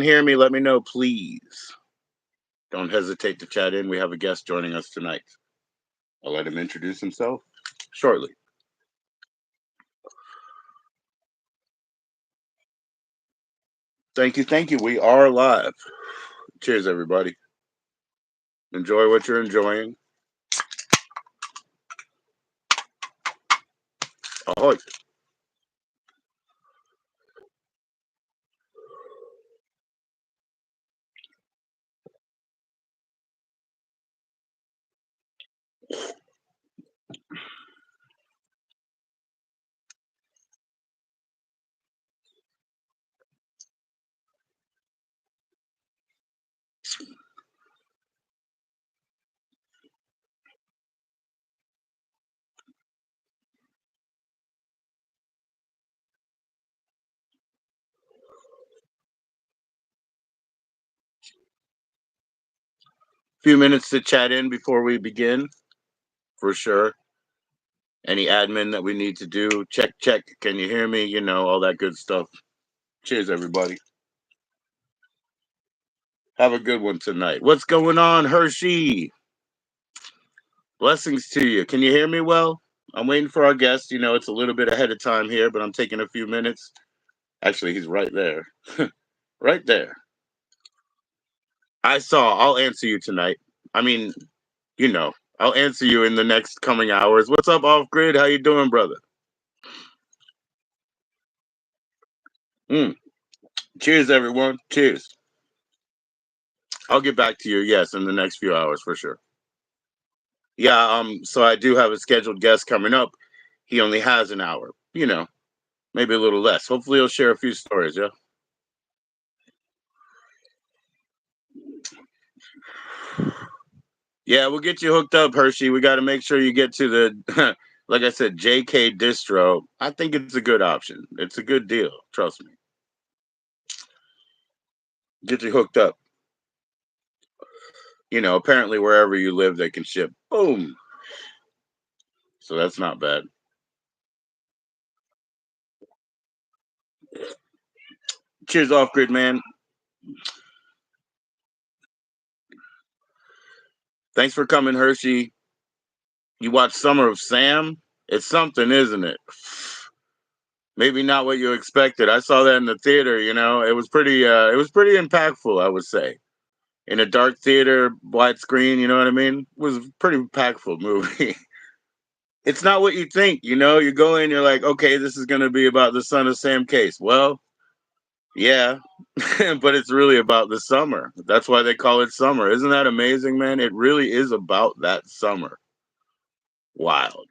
hear me, let me know, please. Don't hesitate to chat in. We have a guest joining us tonight. I'll let him introduce himself shortly. Thank you, thank you. We are live. Cheers, everybody. Enjoy what you're enjoying. Oh, few minutes to chat in before we begin, for sure. Any admin that we need to do, check, check. Can you hear me? You know, all that good stuff. Cheers, everybody. Have a good one tonight. What's going on, Hershey? Blessings to you. Can you hear me well? I'm waiting for our guest. You know, it's a little bit ahead of time here, but I'm taking a few minutes. Actually, he's right there. Right there. I saw. I'll answer you tonight. I mean, you know, I'll answer you in the next coming hours. What's up, off grid? How you doing, brother? Mm. Cheers, everyone. Cheers. I'll get back to you. Yes, in the next few hours for sure. Yeah. So I do have a scheduled guest coming up. He only has an hour. You know, maybe a little less. Hopefully, he'll share a few stories. Yeah. Yeah, we'll get you hooked up, Hershey. We got to make sure you get to the, like I said, JK Distro. I think it's a good option. It's a good deal. Trust me. Get you hooked up. You know, apparently wherever you live, they can ship. Boom. So that's not bad. Cheers, off grid man. Thanks for coming, Hershey. You watch Summer of Sam? It's something, isn't it? Maybe not what you expected. I saw that in the theater. You know, it was pretty impactful. I would say in a dark theater, widescreen. You know what I mean? It was a pretty impactful movie. It's not what you think. You know, you go in, you're like, okay, this is going to be about the son of Sam Case. Well, yeah, but it's really about the summer. That's why they call it summer. Isn't that amazing, man? It really is about that summer. Wild.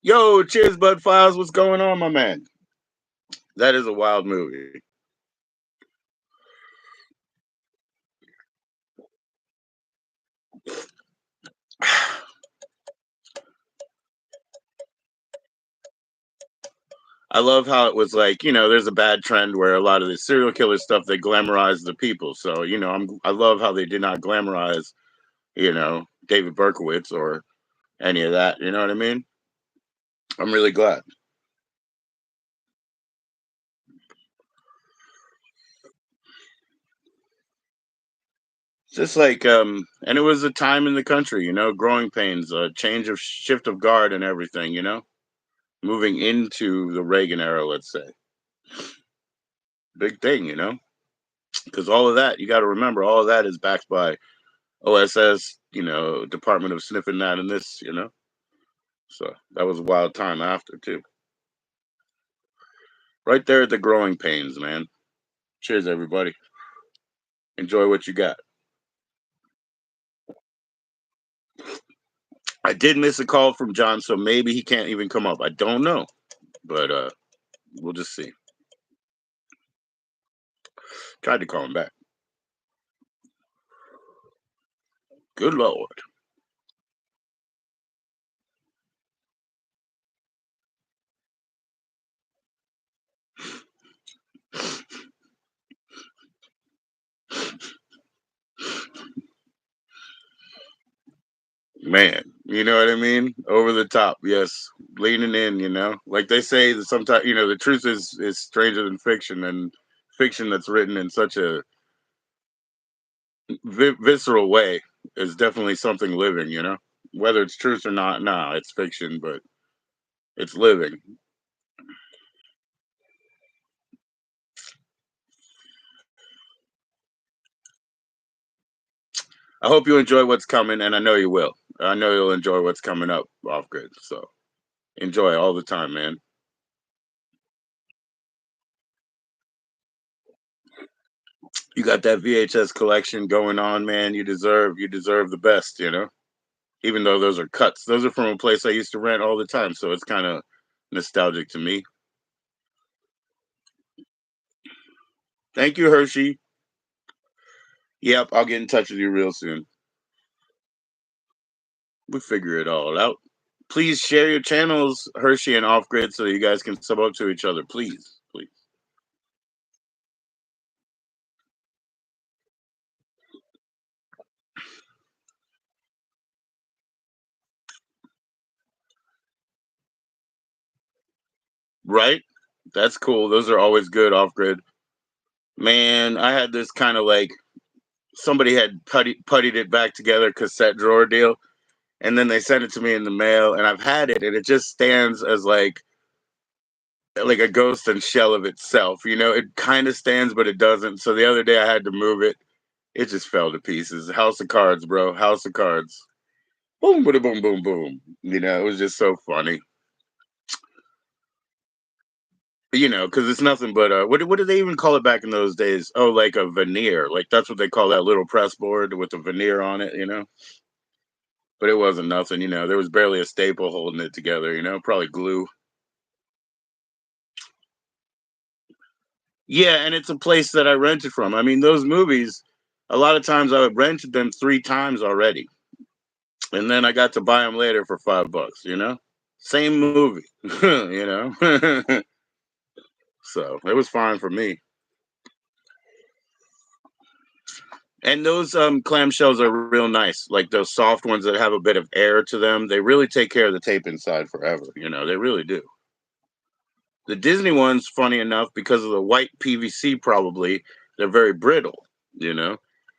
Yo, cheers, Bud Files. What's going on, my man? That is a wild movie. I love how it was like, you know, there's a bad trend where a lot of the serial killer stuff they glamorize the people. So, you know, I love how they did not glamorize, you know, David Berkowitz or any of that. You know what I mean? I'm really glad. Just like and it was a time in the country, you know, growing pains, a change of shift of guard and everything, you know, moving into the Reagan era, let's say. Big thing, you know, because all of that, you got to remember, all of that is backed by OSS, you know, Department of Sniffing That and this, you know. So that was a wild time after, too. Right there at the growing pains, man. Cheers, everybody. Enjoy what you got. I did miss a call from John, so maybe he can't even come up. I don't know, but we'll just see. Tried to call him back. Good Lord. Man, you know what I mean? Over the top, yes. Leaning in, you know. Like they say that sometimes, you know, the truth is stranger than fiction and fiction that's written in such a visceral way is definitely something living, you know? Whether it's truth or not, nah, it's fiction, but it's living. I hope you enjoy what's coming, and I know you will. I know you'll enjoy what's coming up off grid. So enjoy all the time, man. You got that VHS collection going on, man. You deserve the best, you know. Even though those are cuts, those are from a place I used to rent all the time, so it's kind of nostalgic to me. Thank you, Hershey. Yep, I'll get in touch with you real soon. We figure it all out. Please share your channels, Hershey and Off Grid, so you guys can sub up to each other. Please, please. Right? That's cool. Those are always good off grid. Man, I had this kind of like somebody had puttied it back together cassette drawer deal, and then they sent it to me in the mail, and I've had it, and it just stands as like a ghost and shell of itself. You know, it kind of stands, but it doesn't. So the other day I had to move it. It just fell to pieces. House of Cards, bro. House of Cards. Boom, boom, boom, boom, boom. You know, it was just so funny. You know, because it's nothing but what did they even call it back in those days? Oh, like a veneer. Like that's what they call that little press board with the veneer on it. You know, but it wasn't nothing. You know, there was barely a staple holding it together. You know, probably glue. Yeah, and it's a place that I rented from. I mean, those movies. A lot of times I rented them 3 times already, and then I got to buy them later for $5. You know, same movie. You know, so it was fine for me. And those clamshells are real nice, like those soft ones that have a bit of air to them. They really take care of the tape inside forever. You know, they really do. The Disney ones, funny enough, because of the white PVC, probably they're very brittle. You know,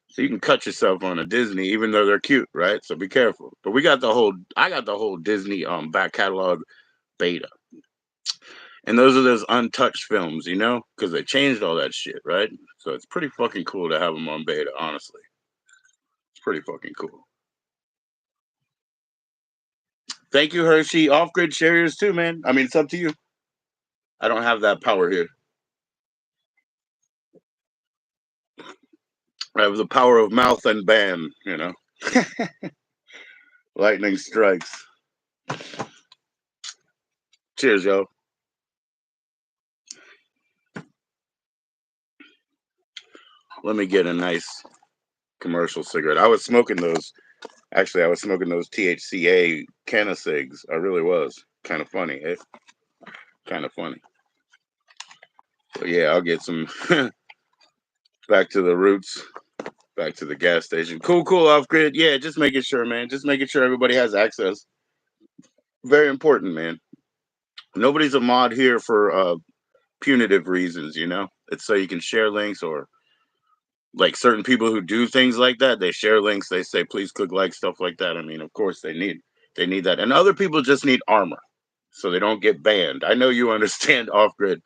so you can cut yourself on a Disney, even though they're cute, right? So be careful. But I got the whole Disney back catalog beta, and those are those untouched films, you know, because they changed all that shit, right? So it's pretty fucking cool to have them on beta. Honestly, it's pretty fucking cool. Thank you, Hershey. Off grid shares too, man. I mean, it's up to you. I don't have that power here. I have the power of mouth and ban, you know. Lightning strikes. Cheers, yo. Let me get a nice commercial cigarette. I was smoking those THCA canna cigs. I really was. Kind of funny, eh? Kind of funny. But yeah, I'll get some back to the roots, back to the gas station. Cool, cool, off grid. Yeah, just making sure, man. Just making sure everybody has access. Very important, man. Nobody's a mod here for punitive reasons, you know? It's so you can share links, or like certain people who do things like that, they share links, they say please click like, stuff like that. I mean, of course they need that. And other people just need armor so they don't get banned. I know you understand off grid.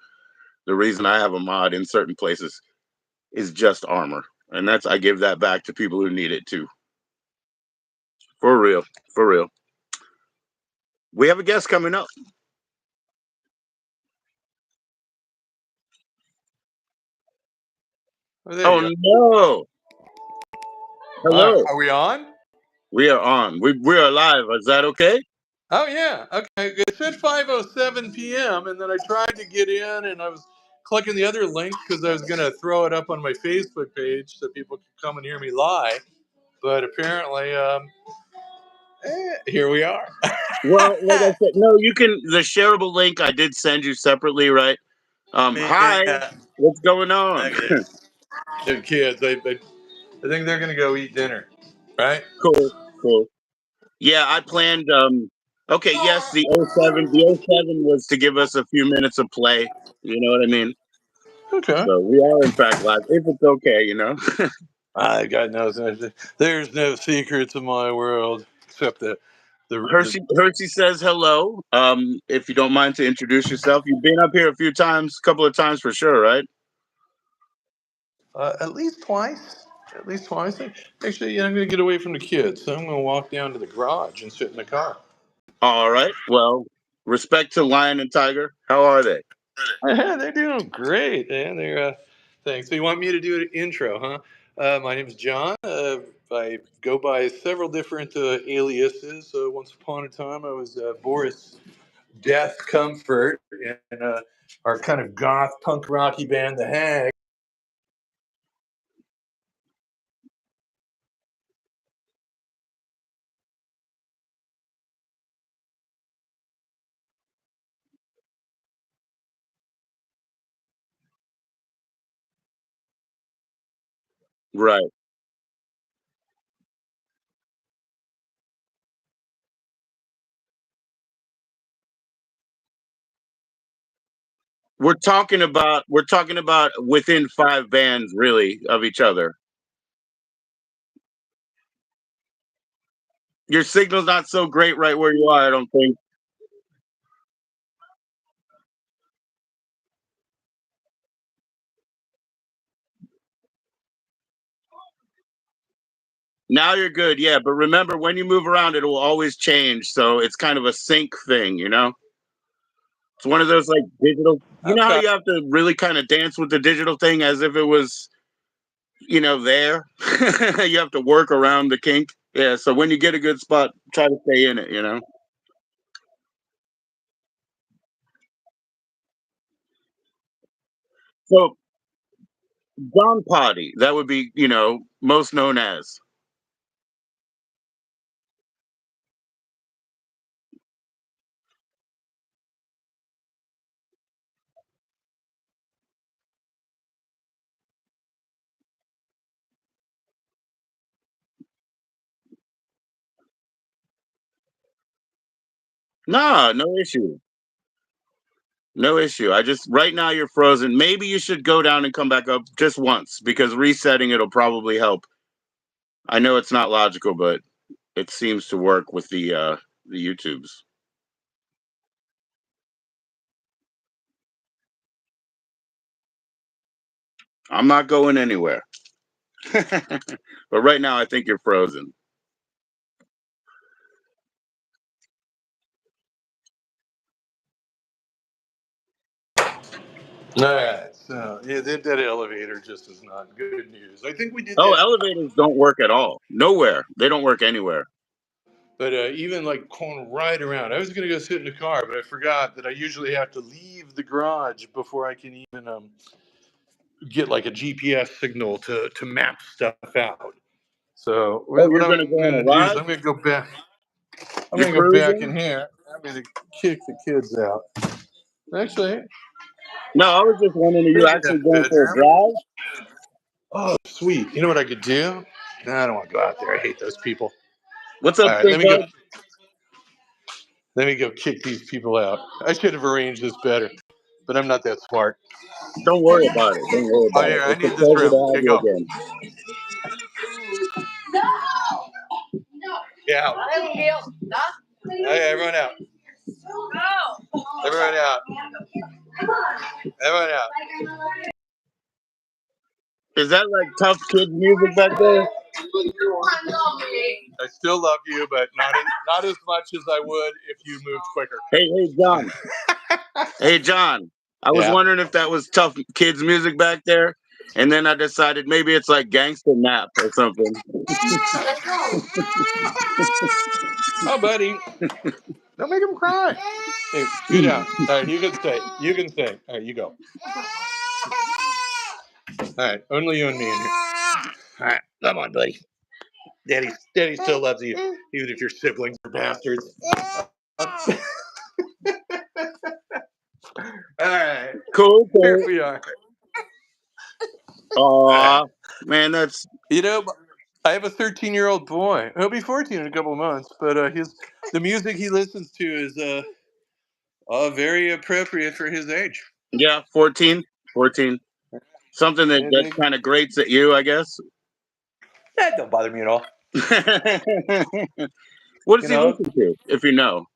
The reason I have a mod in certain places is just armor. And that's I give that back to people who need it too. For real. For real. We have a guest coming up. Oh, there Oh you go. no. Hello. Are we on? We are on. We are live. Is that okay? Oh yeah. Okay. It said 5:07 p.m. and then I tried to get in and I was clicking the other link because I was going to throw it up on my Facebook page so people could come and hear me live. But apparently, here we are. Well, like I said, no, you can the shareable link I did send you separately, right? Hi, Man, what's going on? look at this. They're kids. I think they're going to go eat dinner, right? Cool, cool. Yeah, I planned. Okay, yes, the '07 was to give us a few minutes of play. You know what I mean? Okay. So we are in fact live. If it's okay, you know. God knows there's no secrets in my world except the Hershey says hello. If you don't mind to introduce yourself, you've been up here a few times, a couple of times for sure, right? at least twice. At least twice. Actually, yeah, I'm going to get away from the kids, so I'm going to walk down to the garage and sit in the car. All right. Well, respect to Lion and Tiger. How are they? Yeah, they're doing great. Yeah, they're. Thanks. So you want me to do an intro, huh? My name's John. I go by several different aliases. Once upon a time, I was Boris Death Comfort in our kind of goth punk rocky band, The Hag. Right. We're talking about within 5 bands really of each other. Your signal's not so great right where you are, I don't think. Now you're good, yeah. But remember, when you move around, it will always change. So it's kind of a sync thing, you know? It's one of those like digital. You know how Okay. you have to really kind of dance with the digital thing as if it was, there? You have to work around the kink. Yeah. So when you get a good spot, try to stay in it, you know? So John Poddy, that would be, most known as. Nah, no issue. No issue. I just right now you're frozen. Maybe you should go down and come back up just once because resetting it'll probably help. I know it's not logical, but it seems to work with the YouTubes. I'm not going anywhere. But right now I think you're frozen. All right. So yeah, that elevator just is not good news. I think we did Oh, that. elevators don't work at all. Nowhere. They don't work anywhere. But even like going right around, I was gonna go sit in the car, but I forgot that I usually have to leave the garage before I can even get like a GPS signal to map stuff out. So Oh, what you're gonna I'm go on gonna a do is ride? I'm gonna go back. I'm You're gonna go back cruising? in here. I'm gonna kick the kids out. Actually, No, I was just wondering, are you here's actually the going for a bedroom. drive? Oh, sweet. You know what I could do? No, I don't want to go out there. I hate those people. What's All up, right, Stink Bug? let me go kick these people out. I should have arranged this better, but I'm not that smart. Don't worry about it. Don't worry Oh, about it. here, I It's a need this pleasure room. to have Here you you go. again. Get out. Hey, everyone out. Everyone out. Everyone out. Is that like tough kid music back there? I still love you, but not as much as I would if you moved quicker. Hey, John. Hey, John. I was Yeah. wondering if that was tough kids music back there, and then I decided maybe it's like gangster nap or something. Oh, buddy. Don't make him cry. Hey, scoot out. All right, you can stay. You can stay. All right, you go. All right, only you and me in here. All right, come on, buddy. Daddy still loves you, even if your siblings are bastards. All right, Cool, here cool. we are. All right. Aw, man, that's You know, I have a 13-year-old boy. He'll be 14 in a couple of months, but the music he listens to is very appropriate for his age. yeah, 14, 14. Something that, And that kind of grates at you, I guess. that don't bother me at all. What does You he know, listen to, if you know?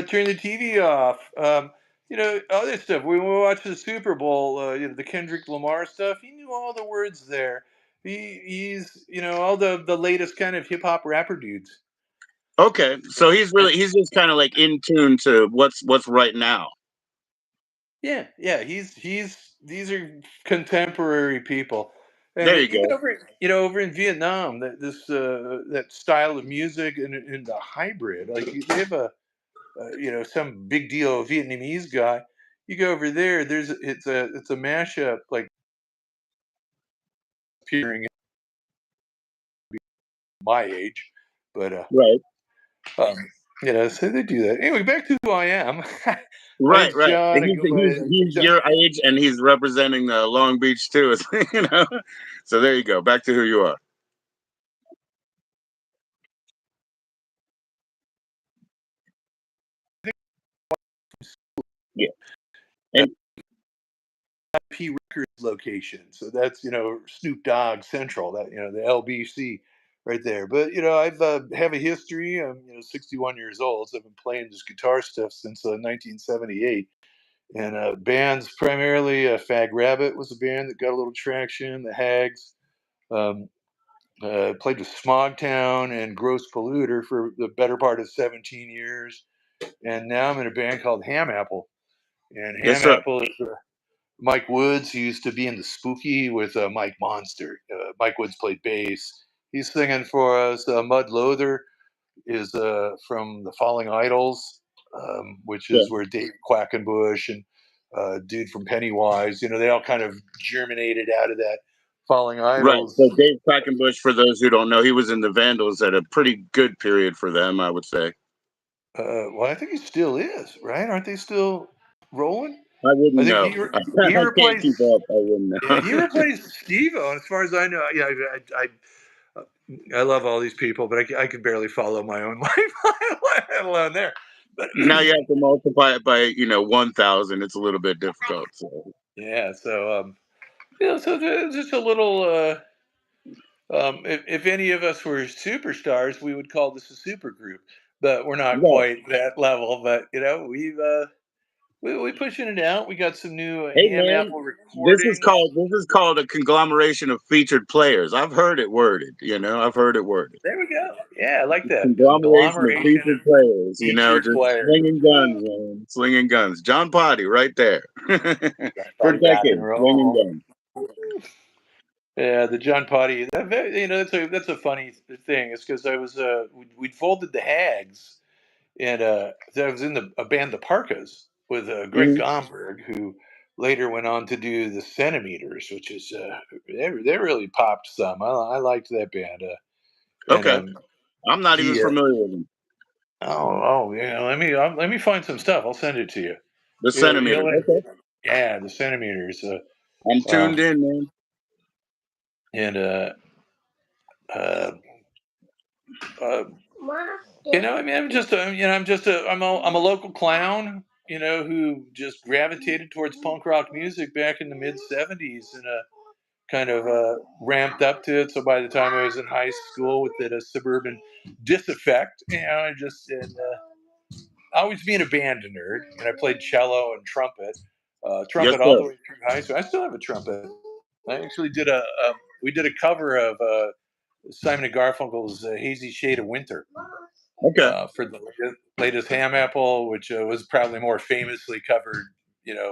turn the TV off. Other stuff. When we watched the Super Bowl, the Kendrick Lamar stuff, he knew all the words there. He's all the latest kind of hip hop rapper dudes. Okay, so he's just kind of like in tune to what's right now. Yeah. He's these are contemporary people, and There you even go. over in Vietnam, that style of music and the hybrid, like they have some big deal Vietnamese guy. You go over there, it's a mashup like appearing at my age, but Right, um, so they do that. Anyway, back to who I am. My right, name's right. John. And I he's go he's by he's John. your age, and he's representing Long Beach too. you know. So there you go. Back to who you are. Yeah. And P Records location. So that's Snoop Dogg Central. That the LBC right there. But I've have a history. I'm 61 years old. So I've been playing this guitar stuff since 1978. And bands primarily, Fag Rabbit was a band that got a little traction. The Hags. Um, played with Smogtown and Gross Polluter for the better part of 17 years. And now I'm in a band called HamApple. And yes, sir. HamApple is Mike Woods, who used to be in the Spooky with Mike Monster. Mike Woods played bass. He's singing for us. Mud Loather is from the Falling Idols, which Yeah. is where Dave Quackenbush and dude from Pennywise, they all kind of germinated out of that Falling Right. Idols. So Dave Quackenbush, for those who don't know, he was in the Vandals at a pretty good period for them, I would say. Well, I think he still is, right? Aren't they still rolling? I I wouldn't think know. he I can't replaced keep up. I wouldn't yeah, know. he replaced Steve-O. And as far as I know, yeah, I love all these people, but I could barely follow my own life, let alone there. But Now you have to multiply it by 1,000. It's a little bit difficult. So yeah, so so there's just a little. If any of us were superstars, we would call this a super group, but we're not right. quite that level. But we pushing it out. We got some new Hey Ham man, Apple this is recordings. called a conglomeration of featured players. I've heard it worded. I've heard it worded. There we go. Yeah, I like that Conglomeration of conglomeration featured of players. featured Just players. slinging guns, man. Slinging guns. John Poddy, right there. For Body rock and decades, slinging roll. guns. Yeah, the John Potty. That's a funny thing. It's because I was we'd folded the Hags, and I was in a band, the Parkas, with Greg Hmm. Gomberg, who later went on to do the Centimeters, which is they really popped some. I liked that band, and Okay, I'm not even he familiar with them. yeah. Let me find some stuff. I'll send it to you. The You'll centimeters. Okay, yeah, the Centimeters. I'm Um, tuned in, man. and uh, uh, I'm a local clown, who just gravitated towards punk rock music back in the mid '70s, and kind of ramped up to it. So by the time I was in high school with that suburban disaffect, I just and always being a band nerd, and I played cello and trumpet, Yes, trumpet all sir. the way through high school. I still have a trumpet. I actually we did a cover of Simon and Garfunkel's "Hazy Shade of Winter" Okay, for the latest Ham Apple, which was probably more famously covered,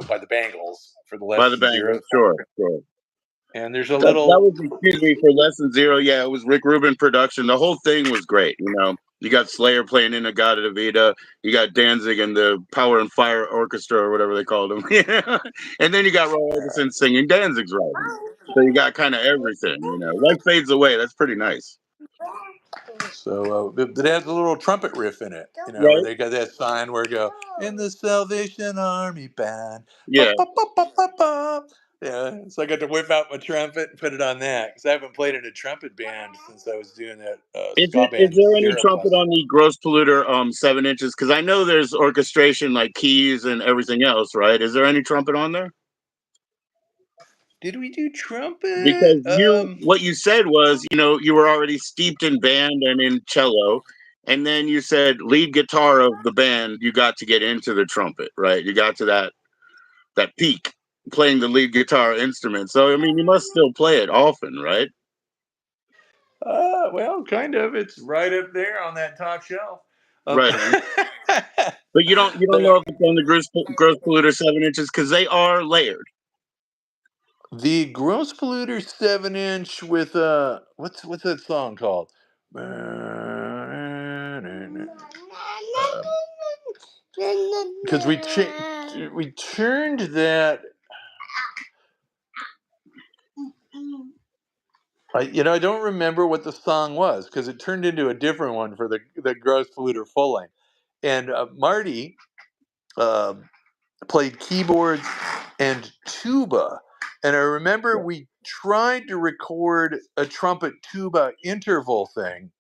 by the Bangles for the by Less the Than Zero Bangles. song. Sure, sure. And there's a That little, was, excuse me, for Less Than Zero. Yeah, it was Rick Rubin production. The whole thing was great. You got Slayer playing in Agata Vida. You got Danzig and the Power and Fire Orchestra or whatever they called them. And then you got Roy Orbison singing Danzig's writing. So you got kind of everything. Life fades away. That's pretty nice, so it has a little trumpet riff in it, where right? they got that sign where it go, "In the Salvation Army band." Ba, Yeah. ba, ba, ba, ba, ba. Yeah, so I got to whip out my trumpet and put it on that because I haven't played in a trumpet band since I was doing that ska Is band there any Zero trumpet Plus. on the Gross Polluter 7 inches? Because I know there's orchestration like keys and everything else, right? Is there any trumpet on there? Did we do trumpet? Because what you said was, you were already steeped in band and in cello, and then you said lead guitar of the band. You got to get into the trumpet, right? You got to that peak playing the lead guitar instrument. So I mean, you must still play it often, right? Well, kind of. It's right up there on that top shelf. Um, Right on. But you don't but know if it's on the gross polluter 7 inches because they are layered. the gross polluter 7 inch with what's that song called? Because we turned that. I don't remember what the song was because it turned into a different one for the gross polluter full length. And Marty uh, played keyboards and tuba. And I remember Yeah. we tried to record a trumpet tuba interval thing,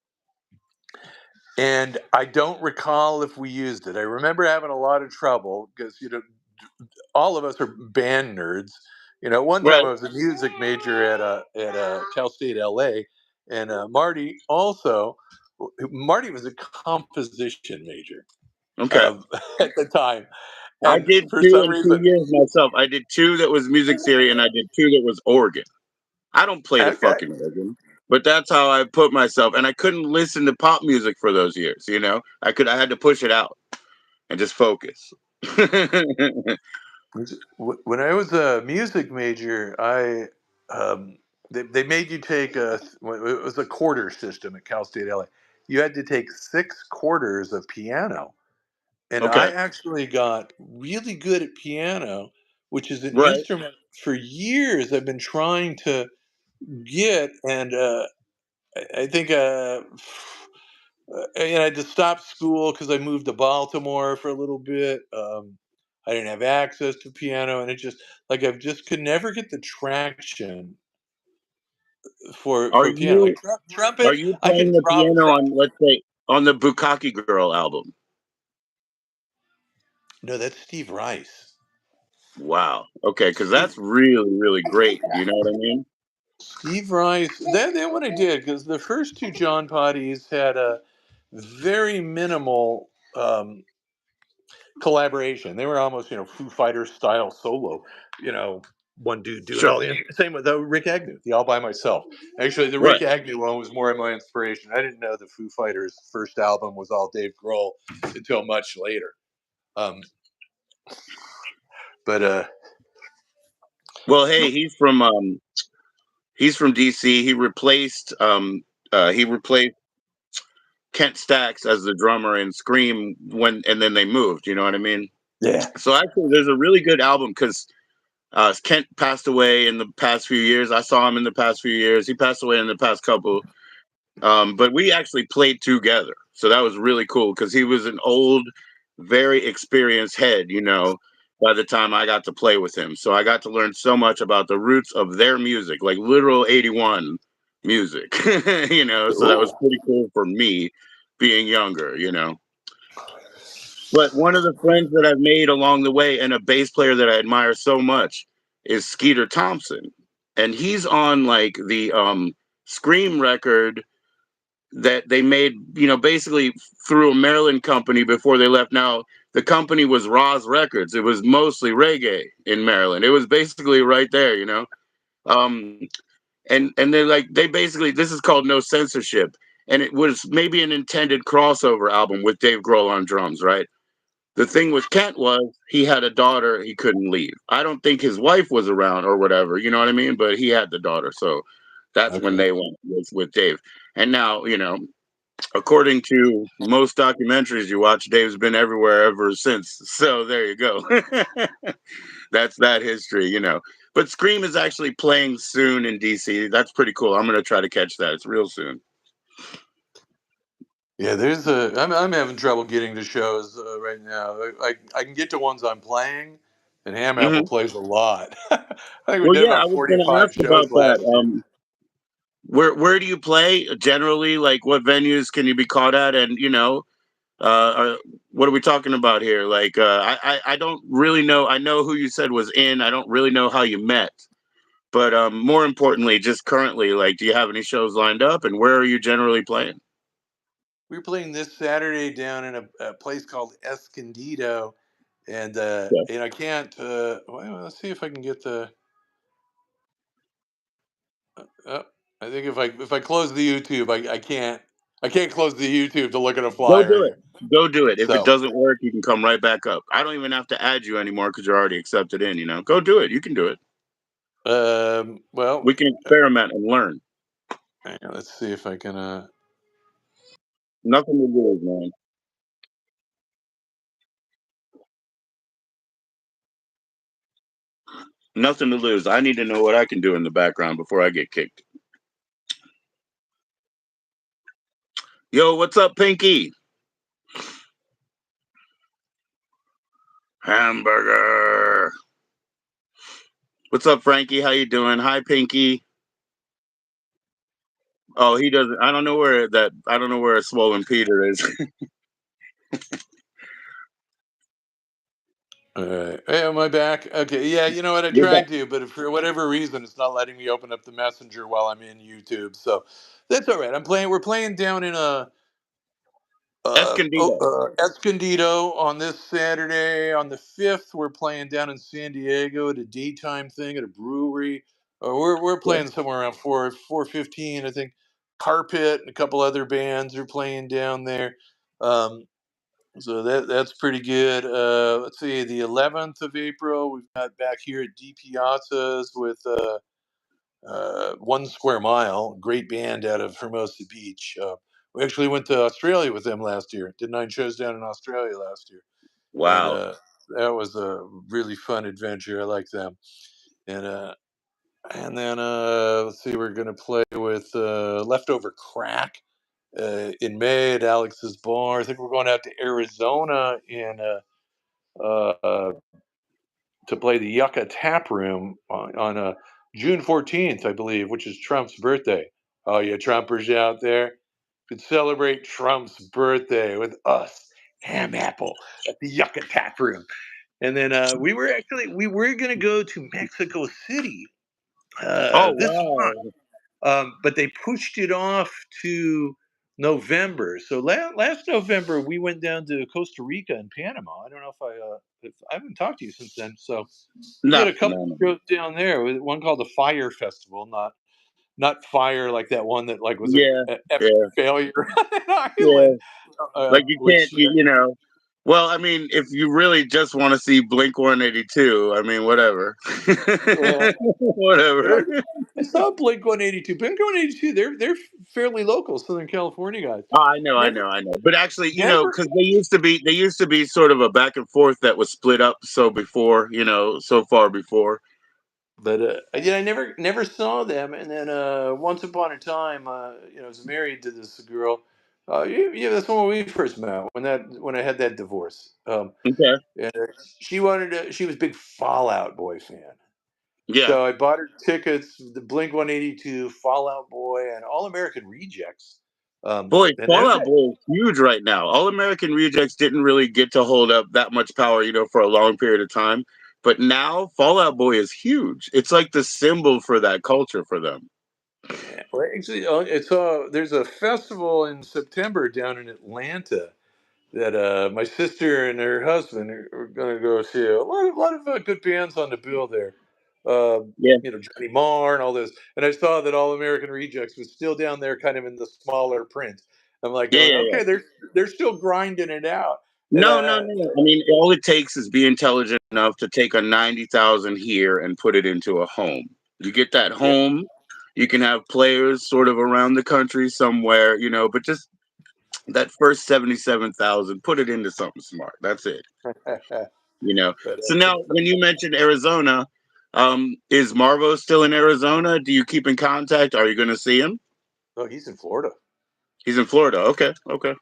and I don't recall if we used it. I remember having a lot of trouble because all of us are band nerds. One time Right. I was a music major at Cal State LA, and Marty was a composition major Okay. at the time, I and did for two some in 2 years reason, myself. I did two that was music theory, and I did two that was organ. I don't play the okay, fucking organ, but that's how I put myself. And I couldn't listen to pop music for those years. I had to push it out and just focus. when I was a music major, they made you take it was a quarter system at Cal State LA. You had to take 6 quarters of piano, and I Okay. actually got really good at piano, which is an Right. instrument for years I've been trying to get, and I think I had to stop school because I moved to Baltimore for a little bit. I didn't have access to piano, and it just like I just could never get the traction Are for piano. Like you are trumpet, you I can playing the drop piano trumpet. on, let's say, on the Bukaki Girl album? No, that's Steve Rice. Wow. Okay, because Steve that's really, really great. You know what I mean? Steve Rice. That what I did because the first two John Potties had a very minimal collaboration. They were almost Foo Fighters style solo. You know, one dude doing Sure. all the same with Rick Agnew, the All by Myself. Actually, the Right. Rick Agnew one was more of my inspiration. I didn't know the Foo Fighters' first album was all Dave Grohl until much later. Um, but Well, hey, he's from DC. He replaced Kent Stax as the drummer in Scream and then they moved. You know what I mean? yeah, So actually, there's a really good album because Kent passed away in the past few years. I saw him in the past few years. He passed away in the past couple. But we actually played together, so that was really cool because he was an old, very experienced head. By the time I got to play with him, so I got to learn so much about the roots of their music, like literal '81 music. So that was cool. pretty cool for me, being younger. But one of the friends that I've made along the way, and a bass player that I admire so much, is Skeeter Thompson, and he's on like the Scream record that they made, basically through a Maryland company before they left. Now, the company was Roz Records. It was mostly reggae in Maryland. It was basically right there. Um, and they basically, this is called No Censorship, and it was maybe an intended crossover album with Dave Grohl on drums, right? The thing with Kent was he had a daughter he couldn't leave. I don't think his wife was around or whatever, you know what I mean? But he had the daughter, so that's when Okay. they went with Dave. And now, according to most documentaries you watch, Dave's been everywhere ever since. So there you go. That's that history. But Scream is actually playing soon in DC. That's pretty cool. I'm gonna try to catch that. It's real soon. Yeah, I'm having trouble getting to shows right now. I can get to ones I'm playing, and HamApple Hmm. plays a lot. I think we Well, did yeah, I about was gonna 45 ask about shows that. last year. Where do you play generally? Like, what venues can you be caught at? And what are we talking about here? Like, I don't really know. I know who you said was in. I don't really know how you met. But more importantly, just currently, like, do you have any shows lined up, and where are you generally playing? We're playing this Saturday down in a place called Escondido, and Yeah. I can't. Well, let's see if I can get the. Uh, I think if I close the YouTube, I can't close the YouTube to look at a Go flyer do it. here. Go do it. If it So, doesn't work, you can come right back up. I don't even have to add you anymore because you're already accepted in. Go do it. You can do it. well, We can experiment and learn. hang on, let's see if I can. Nothing to lose, man. Nothing to lose. I need to know what I can do in the background before I get kicked. Yo, what's up, Pinky? Hamburger. What's up, Frankie? How you doing? Hi, Pinky. Oh, he doesn't. I don't know where that. I don't know where a swollen Peter is. All right. Hey, am I back? Okay. Yeah. You know what? I You're back. tried to, but for whatever reason, it's not letting me open up the messenger while I'm in YouTube. So that's all right. I'm playing. We're playing down in Escondido. Escondido on this Saturday. On the 5th, we're playing down in San Diego at a daytime thing at a brewery. We're Yeah. playing somewhere around 4:15, I think. Carpet and a couple other bands are playing down there. Um, so that's pretty good. Let's see, the 11th of April, we've got back here at D Piazzas with One Square Mile, great band out of Hermosa Beach. We actually went to Australia with them last year. Did 9 shows down in Australia last year, and Wow. that was a really fun adventure. I like them, and then let's see, we're gonna play with Leftover Crack in May at Alex's Bar. I think we're going out to Arizona in uh, to play the Yucca Tap Room on June 14th, I believe, which is Trump's birthday. Oh, yeah, Trumpers out there could celebrate Trump's birthday with us, HamApple, at the Yucca Tap Room. And then we were going to go to Mexico City Oh, this month, wow. but they pushed it off to November. So last November we went down to Costa Rica and Panama. I don't know if I haven't talked to you since then. So we No, did a couple no, no. shows down there. One called the Fire Festival, not fire like that one that like was Yeah, a epic yeah, failure on an yeah. island. Like you can't, Which Well, I mean, if you really just want to see Blink 182, I mean, whatever. uh, yeah, Whatever. I saw Blink 182. Blink 182. They're fairly local Southern California guys. Oh, I know, I Never know, I know. But actually, never because they used to be sort of a back and forth that was split up so far before. But yeah, I never saw them. And then once upon a time, I was married to this girl. Yeah, that's when we first met. When I had that divorce. Okay. And she wanted to. She was a big Fallout Boy fan. Yeah. So I bought her tickets, the Blink 182, Fallout Boy, and All American Rejects. Boy, And Fall then Out Boy is huge right now. All American Rejects didn't really get to hold up that much power, for a long period of time. But now Fall Out Boy is huge. It's like the symbol for that culture for them. yeah, well, actually, there's a festival in September down in Atlanta that my sister and her husband are going to go see. A lot of good bands on the bill there. Uh, Yeah. Johnny Marr and all this. And I saw that All American Rejects was still down there, kind of in the smaller print. I'm like Yeah, going, yeah, yeah. okay, they're still grinding it out. And No, no, no. I mean, all it takes is be intelligent enough to take a 90,000 here and put it into a home. You get that yeah, home, you can have players sort of around the country somewhere, but just that first 77,000, put it into something smart. That's it. but So now, when you mentioned Arizona, is Marvo still in Arizona? Do you keep in contact? Are you going to see him? oh, he's in Florida. He's in Florida. Okay, okay.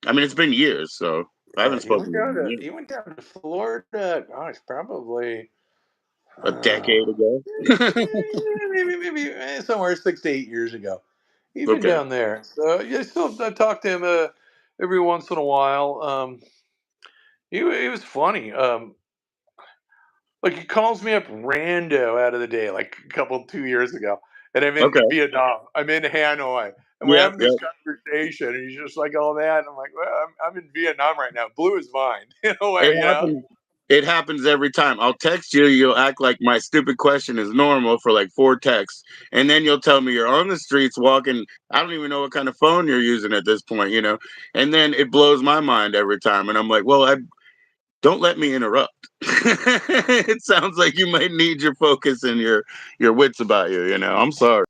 I mean, it's been years, so I Yeah, haven't spoken to him in years. he went down to Florida. Gosh, probably A uh, decade ago. maybe somewhere 6 to 8 years ago. He's been Okay. down there. So yeah, still I talk to him every once in a while. He was funny. Like he calls me up rando out of the day, like a couple 2 years ago, and I'm in Okay. Vietnam. I'm in Hanoi, and we're Yep. having this Yep. conversation. And he's just like all that, and I'm like, well, I'm in Vietnam right now. Blue is mine, in a It way, you know. happens. It happens every time. I'll text you. You'll act like my stupid question is normal for like 4 texts, and then you'll tell me you're on the streets walking. I don't even know what kind of phone you're using at this point, you know. And then it blows my mind every time, and I'm like, well, I don't let me interrupt. It sounds like you might need your focus and your wits about you. You know, I'm sorry.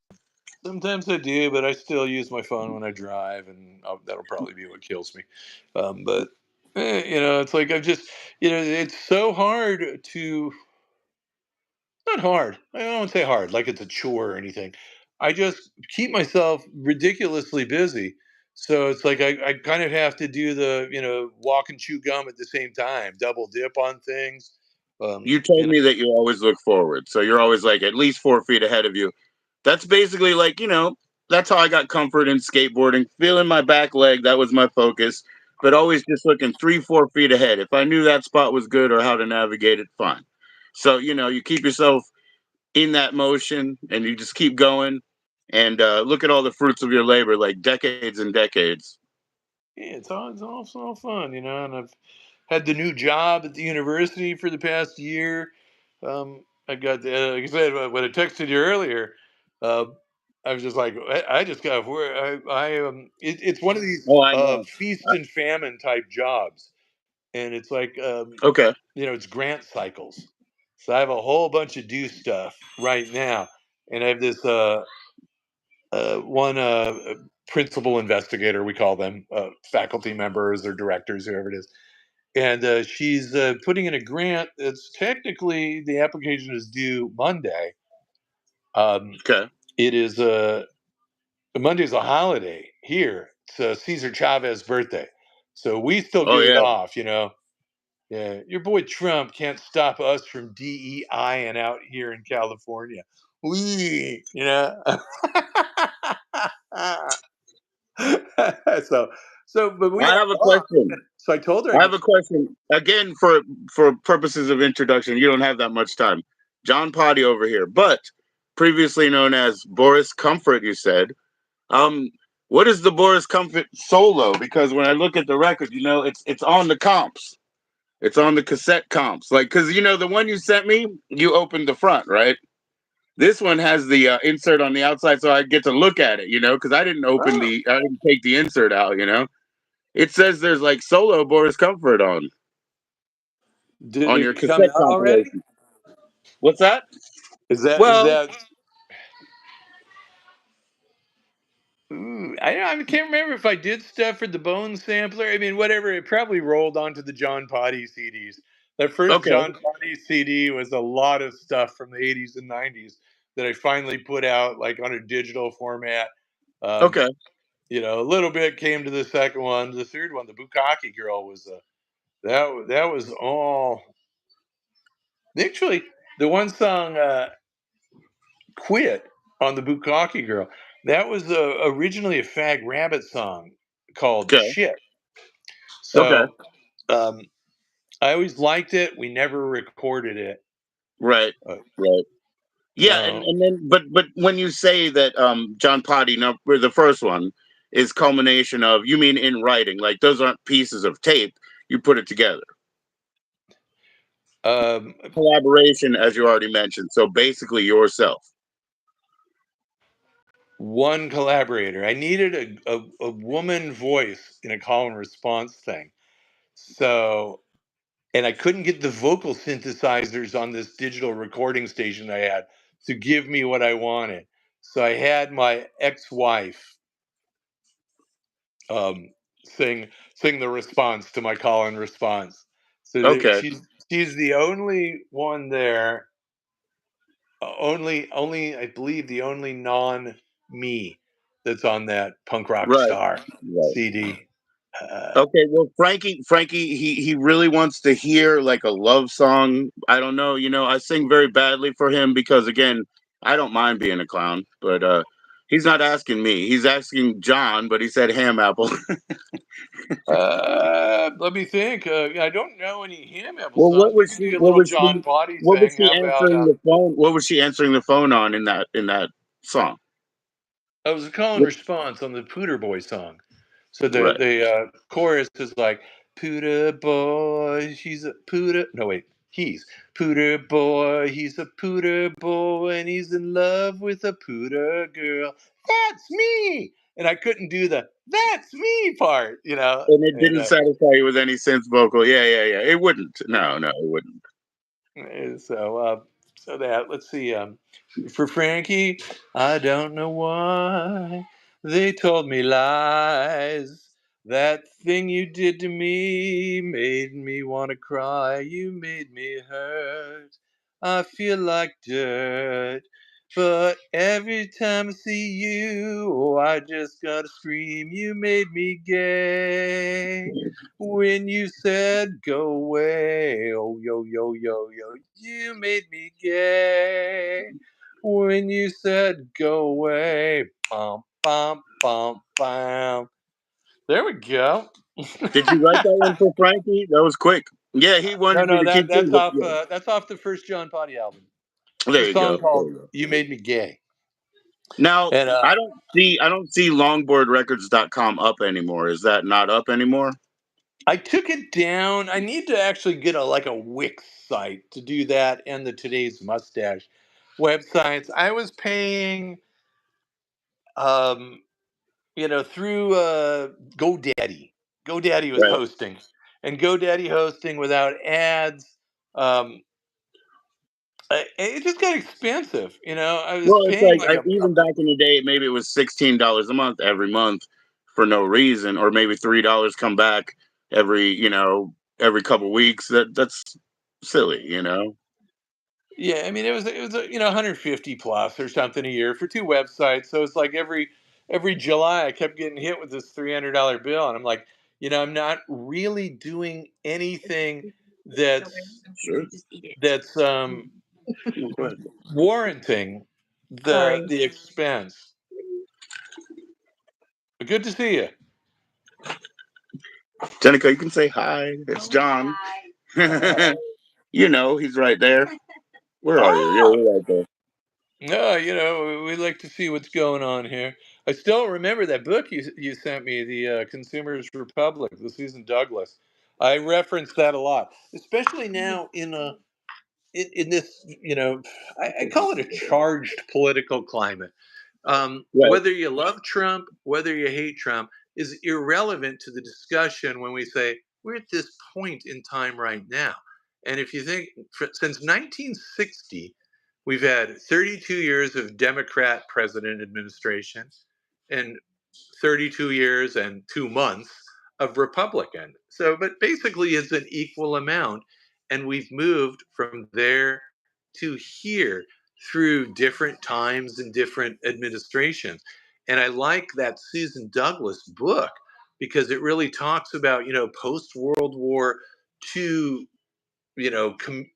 Sometimes I do, but I still use my phone when I drive, and that'll probably be what kills me. But it's like I've just, it's so hard to not hard. I don't say hard, like it's a chore or anything. I just keep myself ridiculously busy. So it's like I kind of have to do the, walk and chew gum at the same time, double dip on things. Um, You told you know, me that you always look forward, so you're always like at least 4 feet ahead of you. That's basically like, that's how I got comfort in skateboarding. Feeling my back leg, that was my focus. But always just looking 3, 4 feet ahead. If I knew that spot was good or how to navigate it, fine. So, you keep yourself in that motion and you just keep going and look at all the fruits of your labor, like decades and decades. yeah, it's all fun, and I've had the new job at the university for the past year. I got, like I said, when I texted you earlier, uh, I was just like, I just got where it's one of these Oh, I know. feast and famine type jobs, and it's like, Okay. it's grant cycles. So I have a whole bunch of do stuff right now, and I have this one principal investigator, we call them, faculty members or directors, whoever it is, and she's putting in a grant that's technically the application is due Monday. Um, Okay. it is Monday's a holiday here. It's Cesar Chavez's birthday, so we still Oh, get it yeah. off. Yeah, your boy Trump can't stop us from DEI and out here in California. We, so but we I have have a off. question. So I told her I I have get. a question again for purposes of introduction. You don't have that much time. John Poddy over here, but previously known as Boris Comfort. You said, um, what is the Boris Comfort solo? Because when I look at the record, it's on the comps. It's on the cassette comps. Like, because the one you sent me, you opened the front, right? This one has the insert on the outside, so I get to look at it. Because Oh, I didn't take the insert out. It says there's like solo Boris Comfort did on your it come cassette out already? compilation. What's that? Is Well, that Ooh, I can't remember if I did stuff for the Bone Sampler. I mean, whatever. It probably rolled onto the John Potty CDs. That first okay, John Potty CD was a lot of stuff from the 80s and 90s that I finally put out like on a digital format. Um, okay, a little bit came to the second one. The third one, the Bukkake Girl, was that was all. Actually, the one song "Quit" on the Bukkake Girl, that was originally a Fag Rabbit song called okay, "Shit." okay. So um, I always liked it. We never recorded it. Right, Uh, right. Yeah, and, no, and then but when you say that John Potty number the first one is culmination of, you mean in writing, like those aren't pieces of tape, you put it together. um, Collaboration, as you already mentioned. So basically yourself. one collaborator. I needed a woman voice in a call and response thing. So, and I couldn't get the vocal synthesizers on this digital recording station I had to give me what I wanted. So I had my ex-wife um, sing the response to my call and response. So Okay. she's the only one there, only I believe the only non me that's on that punk rock Right. star Right. CD. Uh, Okay, well, Frankie, he really wants to hear like a love song. I don't know, I sing very badly for him because again, I don't mind being a clown, but He's not asking me. He's asking John, but he said HamApple. Let me think. I don't know any HamApple Well, songs. We can do a little John Poddy what was thing. she How about answering the phone? What was she answering the phone on in that song? it was a call and What- response on the Pooter Boy song. So Right. the chorus is like Pooter Boy, he's a Pooter. No wait, he's Pooter Boy, he's a Pooter boy, and he's in love with a Pooter girl. That's me. And I couldn't do the "That's me" part, you know. And it And didn't satisfy you with any synth vocal. Yeah, yeah, yeah. It wouldn't. No, no, it wouldn't. so that let's see. For Frankie, I don't know why they told me lies. That thing you did to me made me want to cry. You made me hurt. I feel like dirt. But every time I see you, oh, I just gotta scream. You made me gay. When you said go away, oh yo yo yo yo, you made me gay. When you said go away, bum bum bum bum. There we go. Did you write that one for Frankie? That was quick. Yeah, he No, wanted me no, to keep singing. Yeah. that's off the first John Potty album. It's There a you song go. There called you go. "You Made Me Gay," Now and I don't see longboardrecords.com up anymore. Is that not up anymore? I took it down. I need to actually get a Wix site to do that, and the Today's Mustache websites. I was paying, um, through GoDaddy. GoDaddy was Right. hosting, and GoDaddy hosting without ads. Um, it just got expensive. I was Well, it's paying like like a even back in the day, maybe it was $16 a month every month for no reason, or maybe $3 come back every couple weeks. That's silly, you know. Yeah, I mean it was 150 plus or something a year for two websites. So it's like every July I kept getting hit with this $300 bill, and I'm like, I'm not really doing anything that's Sure. that's Go ahead. warranting the expense. But good to see you. Jenica, you can say hi. It's John. He's right there. Where are you? Yeah, Oh, you're right there. no, we like to see what's going on here. I still remember that book you sent me, the Consumer's Republic, the Susan Douglas. I reference that a lot, especially now in this, I call it a charged political climate. Right. Whether you love Trump, whether you hate Trump, is irrelevant to the discussion when we say we're at this point in time right now. And if you think since 1960, we've had 32 years of Democrat president administration and 32 years and 2 months of Republican. So, but basically, it's an equal amount. And we've moved from there to here through different times and different administrations. And I like that Susan Douglas book because it really talks about, post World War II, you know, com-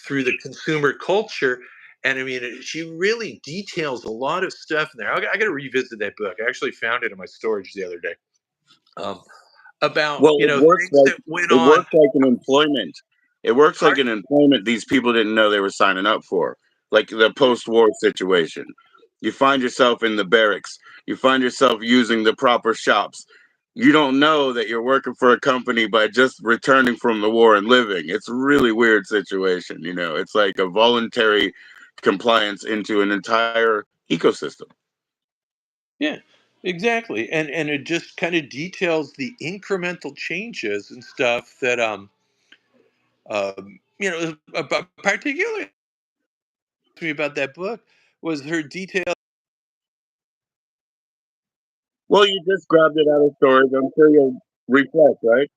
through the consumer culture. And I mean, she really details a lot of stuff in there. I got to revisit that book. I actually found it in my storage the other day. Um, about Well, things that went it on. works like an employment. It works like Pardon? an employment these people didn't know they were signing up for, like the post-war situation. You find yourself in the barracks. You find yourself using the proper shops. You don't know that you're working for a company by just returning from the war and living. It's a really weird situation, It's like a voluntary compliance into an entire ecosystem. Yeah, exactly. And it just kind of details the incremental changes and stuff that particularly to me about that book was her detail. Well, you just grabbed it out of storage. I'm sure you'll reflect, right?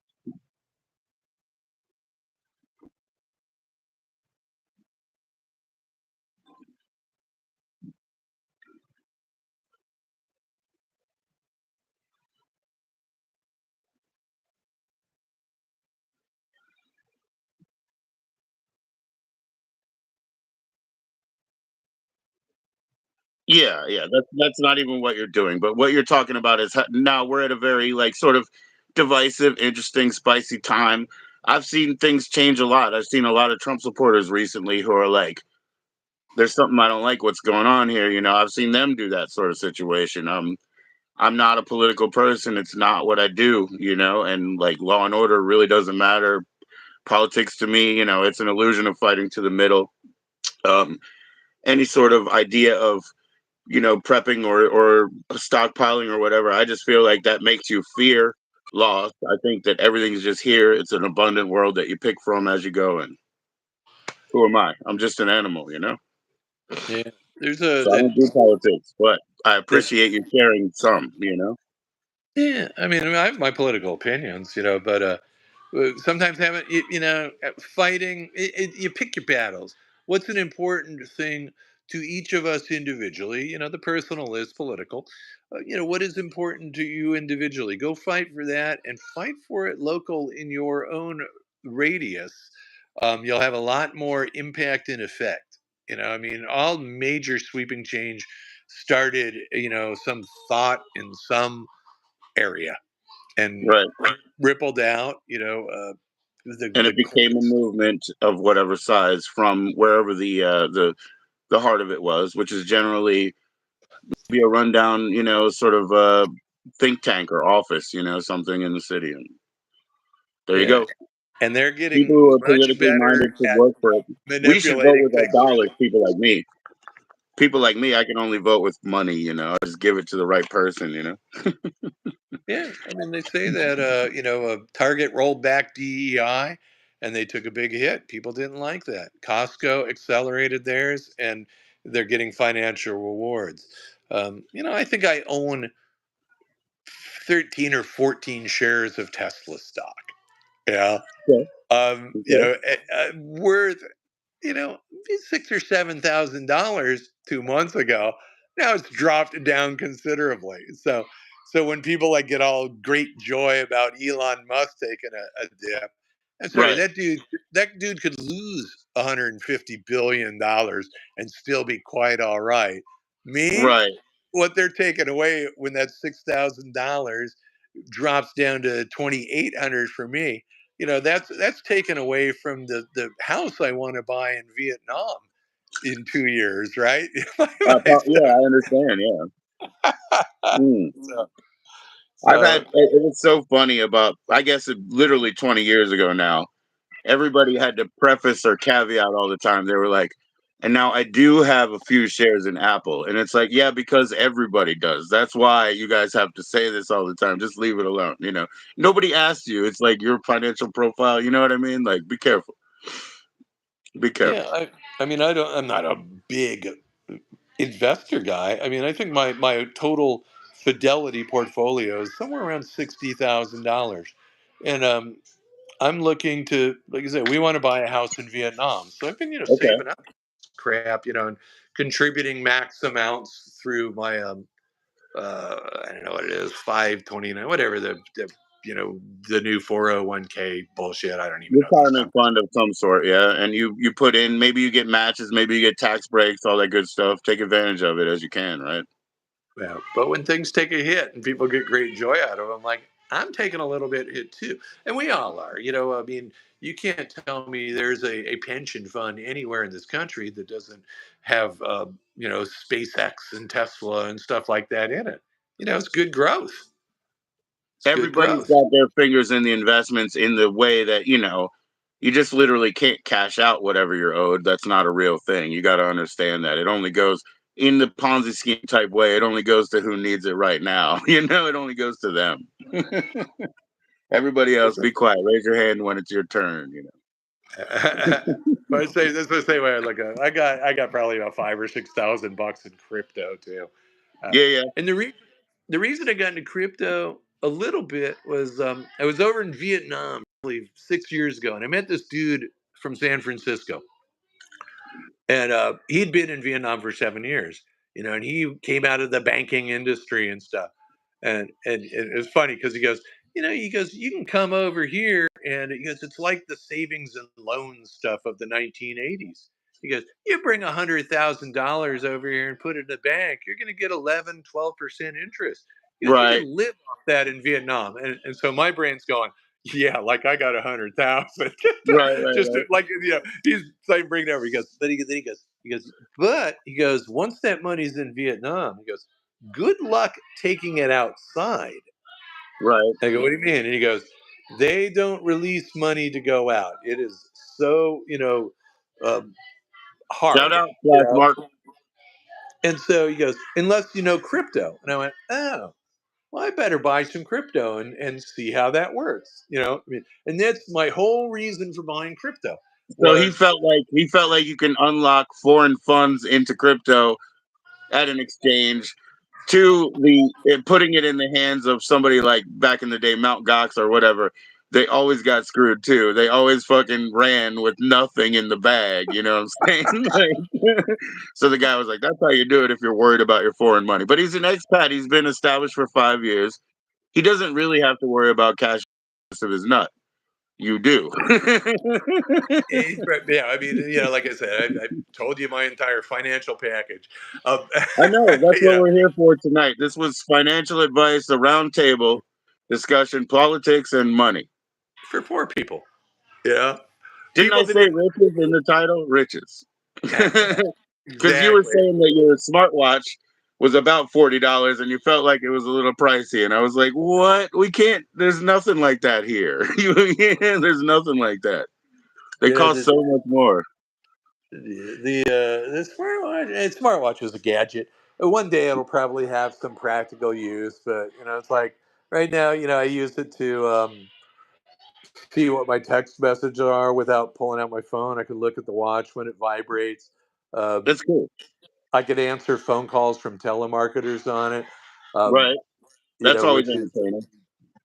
Yeah. That's not even what you're doing. But what you're talking about is now we're at a very like sort of divisive, interesting, spicy time. I've seen things change a lot. I've seen a lot of Trump supporters recently who are like, "There's something I don't like. What's going on here?" You know, I've seen them do that sort of situation. I'm not a political person. It's not what I do. You know, and like law and order really doesn't matter. Politics to me, you know, it's an illusion of fighting to the middle. Um, any sort of idea of prepping or stockpiling or whatever. I just feel like that makes you fear loss. I think that everything's just here. It's an abundant world that you pick from as you go. And who am I? I'm just an animal, you know. Yeah, there's a So I don't do politics, but I that appreciate you sharing some. You know. yeah. I have my political opinions, but sometimes having fighting you pick your battles. What's an important thing to each of us individually? The personal is political. What is important to you individually? Go fight for that and fight for it local in your own radius. You'll have a lot more impact and effect. All major sweeping change started, some thought in some area and Right. rippled out, And the it became a courts. movement of whatever size from wherever the heart of it was, which is generally be a rundown, sort of think tank or office, something in the city. And there you Yeah, go. and they're People getting who are much politically better minded should at work for it. We should vote manipulating with our things. dollars. People like me. People like me, I can only vote with money. I just give it to the right person. Yeah, they say that Target rolled back DEI, and they took a big hit. People didn't like that. Costco accelerated theirs, and they're getting financial rewards. I think I own 13 or 14 shares of Tesla stock. Yeah. Okay. Worth you know, $6,000 or $7,000 2 months ago. Now it's dropped down considerably. So when people like get all great joy about Elon Musk taking a dip, I'm sorry, Right. that dude could lose $150 billion and still be quite all right. Me, Right. what they're taking away when that $6,000 drops down to 2,800 for me, that's taken away from the house I want to buy in Vietnam in 2 years, right? Yeah, I understand. Yeah. Mm. so, I've had. so It was so funny about. I guess literally 20 years ago now. Everybody had to preface or caveat all the time. They were like, and now I do have a few shares in Apple. And it's like, yeah, because everybody does. That's why you guys have to say this all the time. Just leave it alone. Nobody asked you. It's like your financial profile. You know what I mean? Like, be careful. Be yeah, careful. I'm not a big investor guy. I think my total Fidelity portfolio is somewhere around $60,000, and I'm looking to, like I said, we want to buy a house in Vietnam. So I've been, Okay. saving up crap, and contributing max amounts through my I don't know what it is, 529, whatever the new 401k bullshit. I don't even know these Retirement numbers. fund of some sort. Yeah. And you put in, maybe you get matches, maybe you get tax breaks, all that good stuff. Take advantage of it as you can. Right. Yeah, but when things take a hit and people get great joy out of them, like I'm taking a little bit hit too, and we all are. You can't tell me there's a pension fund anywhere in this country that doesn't have SpaceX and Tesla and stuff like that in it. It's good growth. It's good Everybody's growth. got their fingers in the investments in the way that you just literally can't cash out whatever you're owed. That's not a real thing. You got to understand that it only goes in the Ponzi scheme type way. It only goes to who needs it right now. It only goes to them. Everybody else, be quiet. Raise your hand when it's your turn. But I say this is the same way I look at it. I got probably about 5 or 6 thousand bucks in crypto too, uh, Yeah, yeah. and the reason I got into crypto a little bit was I was over in Vietnam, I believe 6 years ago, and I met this dude from San Francisco, and he'd been in Vietnam for 7 years, and he came out of the banking industry and stuff, and it was funny because he goes, you can come over here, and he goes, it's like the savings and loan stuff of the 1980s. He goes, you bring $100,000 over here and put it in the bank, you're going to get 11, 12% interest. He goes, you Right. can live off that in Vietnam. And so my brain's going, yeah, like I got 100,000, Right. Right. just Right. like, he's saying, bring it over. He goes, but but he goes, once that money's in Vietnam, he goes, good luck taking it outside. Right. I go, what do you mean? And he goes, they don't release money to go out. It is so, um, Shout hard, out, Flash Mark. And so he goes, unless you know crypto. And I went, oh, well, I better buy some crypto and see how that works. And that's my whole reason for buying crypto So was he felt like you can unlock foreign funds into crypto at an exchange to putting it in the hands of somebody like back in the day, Mount Gox or whatever. They always got screwed too. They always fucking ran with nothing in the bag. You know what I'm saying? So the guy was like, "That's how you do it if you're worried about your foreign money." But he's an expat. He's been established for 5 years. He doesn't really have to worry about cash of his nut. You do. yeah, I mean, like I said, I told you my entire financial package. Um, I know. That's you what know, we're here for tonight. This was financial advice, a round table discussion, politics, and money. for poor people. Yeah, Didn't I people say that riches in the title? Riches. Because you were exactly. saying that your smartwatch was about $40 and you felt like it was a little pricey. And I was like, what? We can't, there's nothing like that here. There's nothing like that. They You know, cost so much more. the smartwatch is a gadget. One day it'll probably have some practical use, but it's like right now, I use it to see what my text messages are without pulling out my phone. I can look at the watch when it vibrates. Um, That's cool. I could answer phone calls from telemarketers on it. Um, Right. That's always which is entertaining.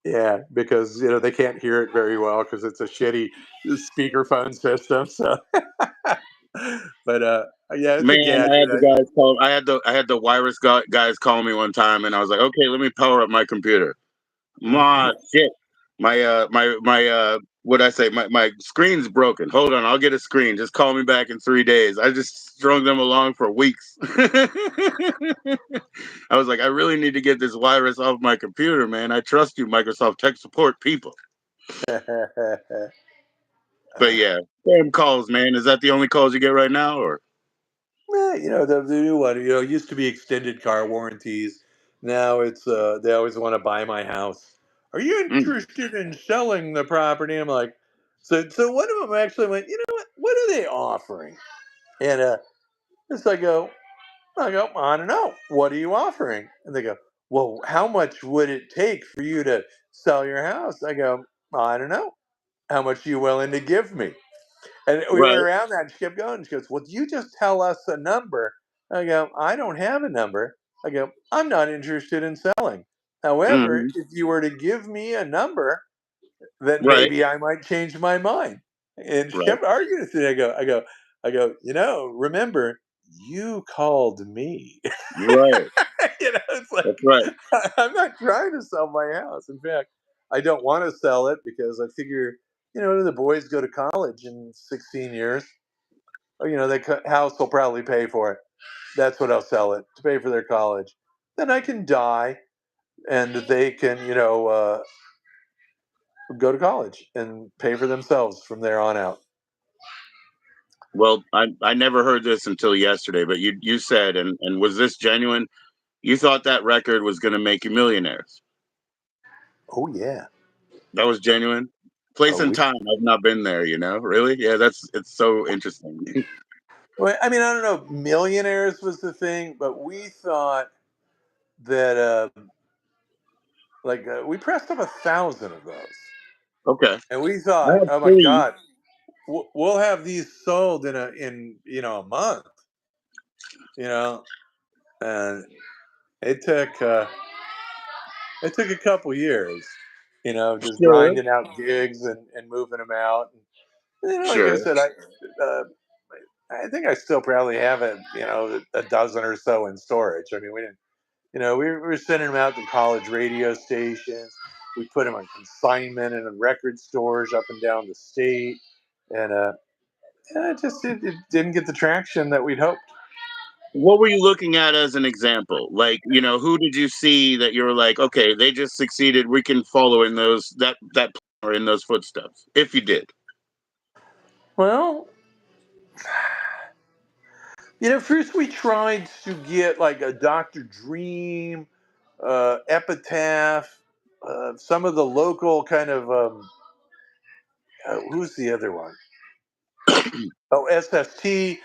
yeah, because they can't hear it very well because it's a shitty speakerphone system. So, but yeah, it's a Man, I gadget. had the guys call. I had the wireless guys call me one time, and I was like, okay, let me power up my computer. Ma shit. My what I say, my screen's broken. Hold on, I'll get a screen. Just call me back in 3 days. I just strung them along for weeks. I was like, I really need to get this virus off my computer, man. I trust you, Microsoft tech support people. But yeah, damn calls, man. Is that the only calls you get right now, or? The new one. It used to be extended car warranties. Now it's they always want to buy my house. Are you Mm, interested in selling the property? I'm like, so one of them actually went. You know what are they offering? And so I go, I don't know. What are you offering? And they go, well, how much would it take for you to sell your house? I go, I don't know. How much are you willing to give me? And we went right. around that and she kept going. She goes, well, you just tell us a number. I go, I don't have a number. I go, I'm not interested in selling. However, Hmm. if you were to give me a number, then Right. maybe I might change my mind. And she Right. kept arguing with me. I go, remember, you called me. Right. It's like That's right. I'm not trying to sell my house. In fact, I don't want to sell it because I figure, the boys go to college in 16 years. Or, the house will probably pay for it. That's what I'll sell it to pay for their college. Then I can die, and they can, go to college and pay for themselves from there on out. Well, I never heard this until yesterday, but you said, and was this genuine? You thought that record was going to make you millionaires. Oh yeah. That was genuine. Place Oh, and time. I've not been there. Really? Yeah, it's so interesting. well, I mean, I don't know. Millionaires was the thing, but we thought that, we pressed up 1,000 of those, Okay, and we I thought, had oh my three. god, we'll have these sold in a month. You know, and it took a couple years. Just Sure, grinding out gigs and moving them out. And, like I sure. said, uh, I think I still probably have a dozen or so in storage. I mean, we didn't. We were sending them out to college radio stations. We put them on consignment in the record stores up and down the state, and it didn't get the traction that we'd hoped. What were you looking at as an example? Like, who did you see that you were like, okay, they just succeeded. We can follow in that or in those footsteps, if you did. Well, first we tried to get like a Dr. Dream, Epitaph, some of the local kind of who's the other one? Oh, SST.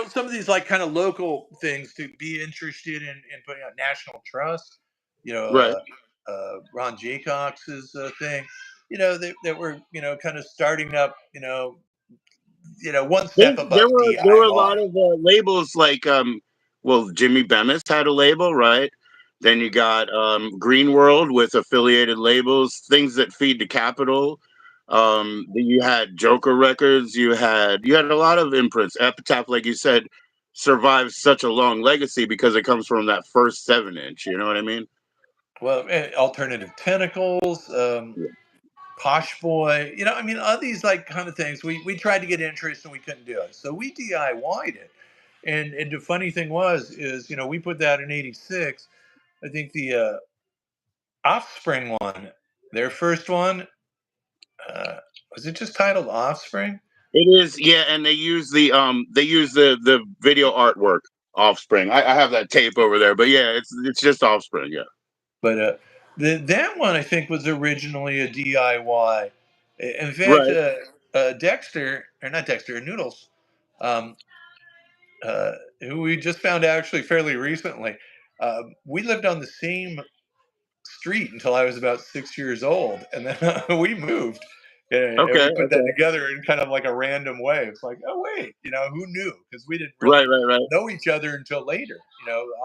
Some of these like kind of local things to be interested in putting out National Trust. You know, Right. Ron Jaycox's thing. That were kind of starting up. One step There above were a lot DIY. of labels like well, Jimmy Bemis had a label, right? Then you got Green World with affiliated labels, things that feed the capital. Then you had Joker Records. You had a lot of imprints. Epitaph, like you said, survives such a long legacy because it comes from that first 7 inch. You know what I mean? Well, alternative tentacles. Yeah. Posh Boy, I mean, all these like kind of things. We tried to get interest and we couldn't do it, so we DIY'd it. And the funny thing is we put that in '86. I think the Offspring one, their first one, uh, was it just titled Offspring? It is, yeah, and they use the video artwork Offspring. I have that tape over there, but yeah, it's just Offspring, yeah. But that one I think was originally a DIY. In fact, Right. Dexter, or not Dexter, Noodles, um, who we just found actually fairly recently. We lived on the same street until I was about 6 years old, and then we moved. And Okay, we put that okay. together in kind of like a random way. It's like, oh wait, who knew? Because we didn't Right, really right, right. know each other until later.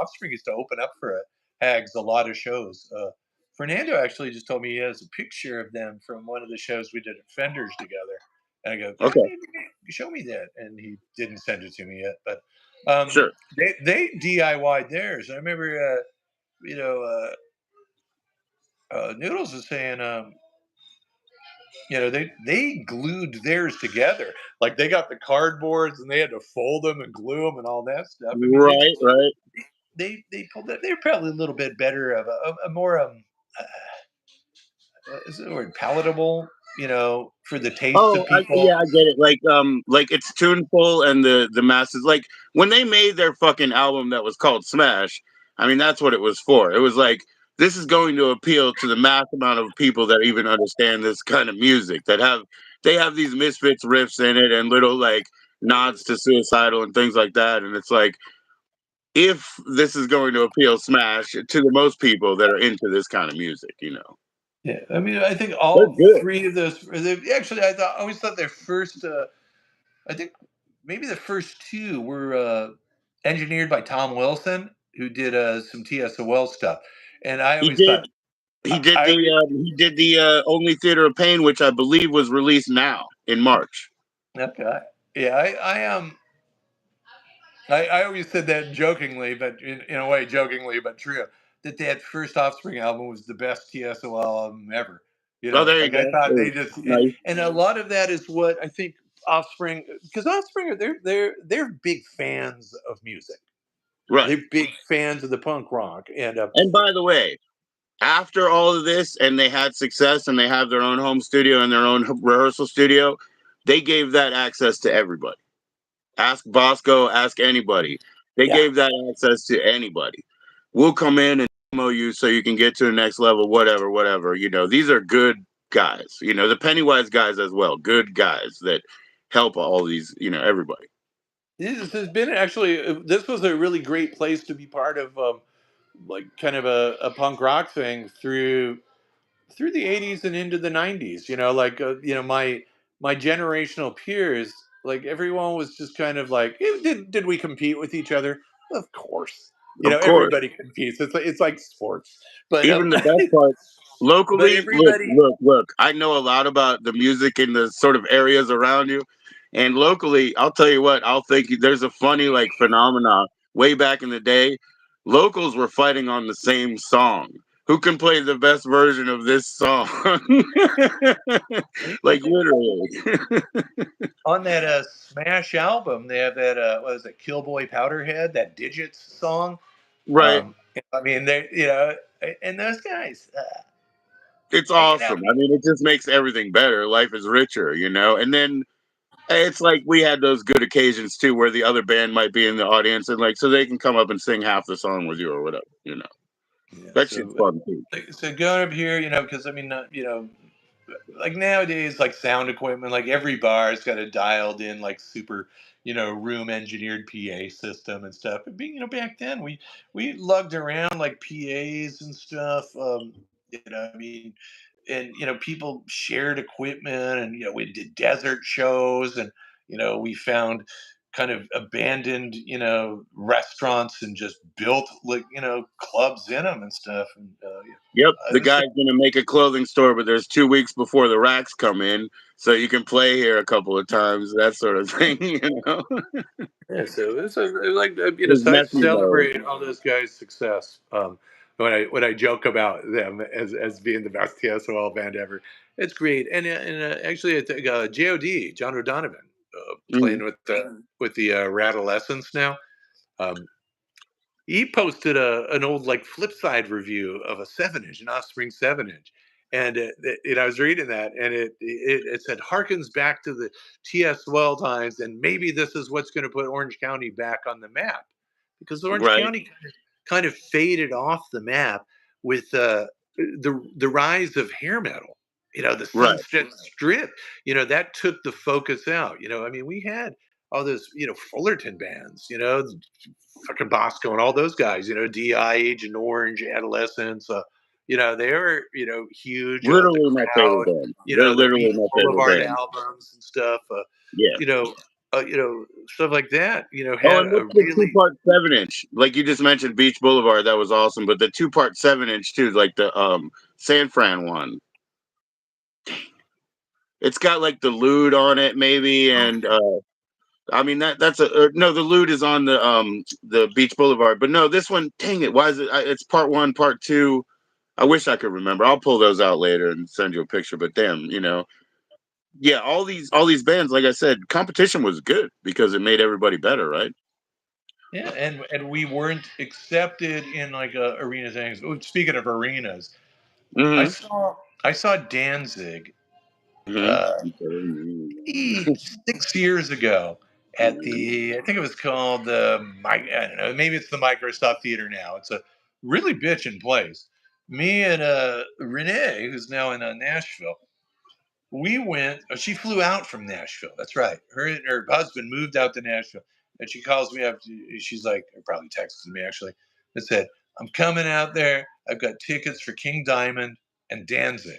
Offspring used to open up for Hags a lot of shows. Fernando actually just told me he has a picture of them from one of the shows we did at Fenders together. And I go, God, Okay, maybe show me that. And he didn't send it to me yet. But sure. they DIY'd theirs. I remember, you know, Noodles is saying, they glued theirs together. Like they got the cardboards and they had to fold them and glue them and all that stuff. I mean, Right, right. they pulled that. They're probably a little bit better of a more is the word palatable, for the tastes Oh, of people. yeah, I get it. Like it's tuneful, and the masses, like when they made their fucking album that was called Smash. I mean, that's what it was for. It was like this is going to appeal to the mass amount of people that even understand this kind of music. They have these misfits riffs in it and little like nods to suicidal and things like that. And it's like if this is going to appeal Smash to the most people that are into this kind of music. Yeah, I mean, I think They're all good. three of those. Actually, I always thought their first. I think maybe the first two were engineered by Tom Wilson, who did some TSOL stuff. And I He always did. thought, He did I the always, Only Theater of Pain, which I believe was released now in March. okay, yeah, I always said that jokingly, but in a way, jokingly, but true, that first Offspring album was the best TSOL album ever. Oh, there you Like I go. thought they Hey, just, nice. and a lot of that is what I think Offspring, because Offspring are they're big fans of music. Right. They're big fans of the punk rock, and And by the way, after all of this, and they had success, and they have their own home studio and their own rehearsal studio, they gave that access to everybody. Ask Bosco, ask anybody. They yeah, gave that access to anybody. We'll come in and demo you so you can get to the next level, whatever, whatever. These are good guys. The Pennywise guys as well, good guys that help all these, everybody. this has been actually this was a really great place to be part of, like kind of a punk rock thing through the '80s and into the '90s. Like my generational peers, like everyone was just kind of like, did we compete with each other? Of course, Of course. everybody competes. It's like sports, but Even the best part, but locally, look, everybody, look, look. I know a lot about the music in the sort of areas around you. And locally, I'll tell you what, I'll think there's a funny phenomena way back in the day. Locals were fighting on the same song. Who can play the best version of this song? Like literally. On that Smash album, they have that what is it, Killboy Powderhead, that Digits song. Right. I mean, they and those guys, It's you know, awesome. I mean, it just makes everything better. Life is richer, you know. And then it's like we had those good occasions too, where the other band might be in the audience, and like so they can come up and sing half the song with you or whatever, you know. yeah. That shit's So, fun too. so going up here, because I mean, like nowadays, like sound equipment, like every bar's got a dialed in, like super, room engineered PA system and stuff. But being, back then we lugged around like PAs and stuff. I mean, and people shared equipment, and we did desert shows, and we found kind of abandoned restaurants and just built like clubs in them and stuff. And Yep, the it was guy's gonna make a clothing store, but there's 2 weeks before the racks come in, so you can play here a couple of times, that sort of thing, you know. Yeah, so it was like His so I nephew knows. celebrate all those guys' success. When I joke about them as being the best TSOL band ever, it's great. And actually, I think JoD John O'Donovan Mhm. playing with the Radolescents now. Um, he posted an old like flip side review of a 7-inch, an Offspring 7-inch, and I was reading that, and it said harkens back to the TS well times, and maybe this is what's going to put Orange County back on the map, because Orange Right, County kind of faded off the map with the rise of hair metal. The right. Sunset Strip. That took the focus out. I mean, we had all those Fullerton bands. Fucking Bosco and all those guys. DI, Agent Orange, Adolescents. They were huge. The Literally my favorite Crowd. band. They're The literally Beach my favorite Boulevard band. albums and stuff. Yeah. You know, stuff like that. Oh, Had and a what's the really 2-part 7-inch? Like you just mentioned Beach Boulevard, that was awesome, but the 2-part 7-inch too, like the San Fran one. It's got like the lewd on it maybe, and I mean that's a no. The lewd is on the Beach Boulevard, but no, this one. Dang it! Why is it? It's part one, part two. I wish I could remember. I'll pull those out later and send you a picture. But damn, yeah, all these bands, like I said, competition was good because it made everybody better, right? Yeah, and we weren't accepted in like arenas. And things. Speaking of arenas, I Mm-hmm. saw I saw Danzig uh, Mm-hmm. 6 years ago at the, I think it was called I don't know, maybe it's the Microsoft Theater now. It's a really bitchin' place. Me and Renee, who's now in Nashville, we went. She flew out from Nashville. That's right. Her and her husband moved out to Nashville, and she calls me up. She's like, or probably texted me actually, and said, "I'm coming out there. I've got tickets for King Diamond and Danzig."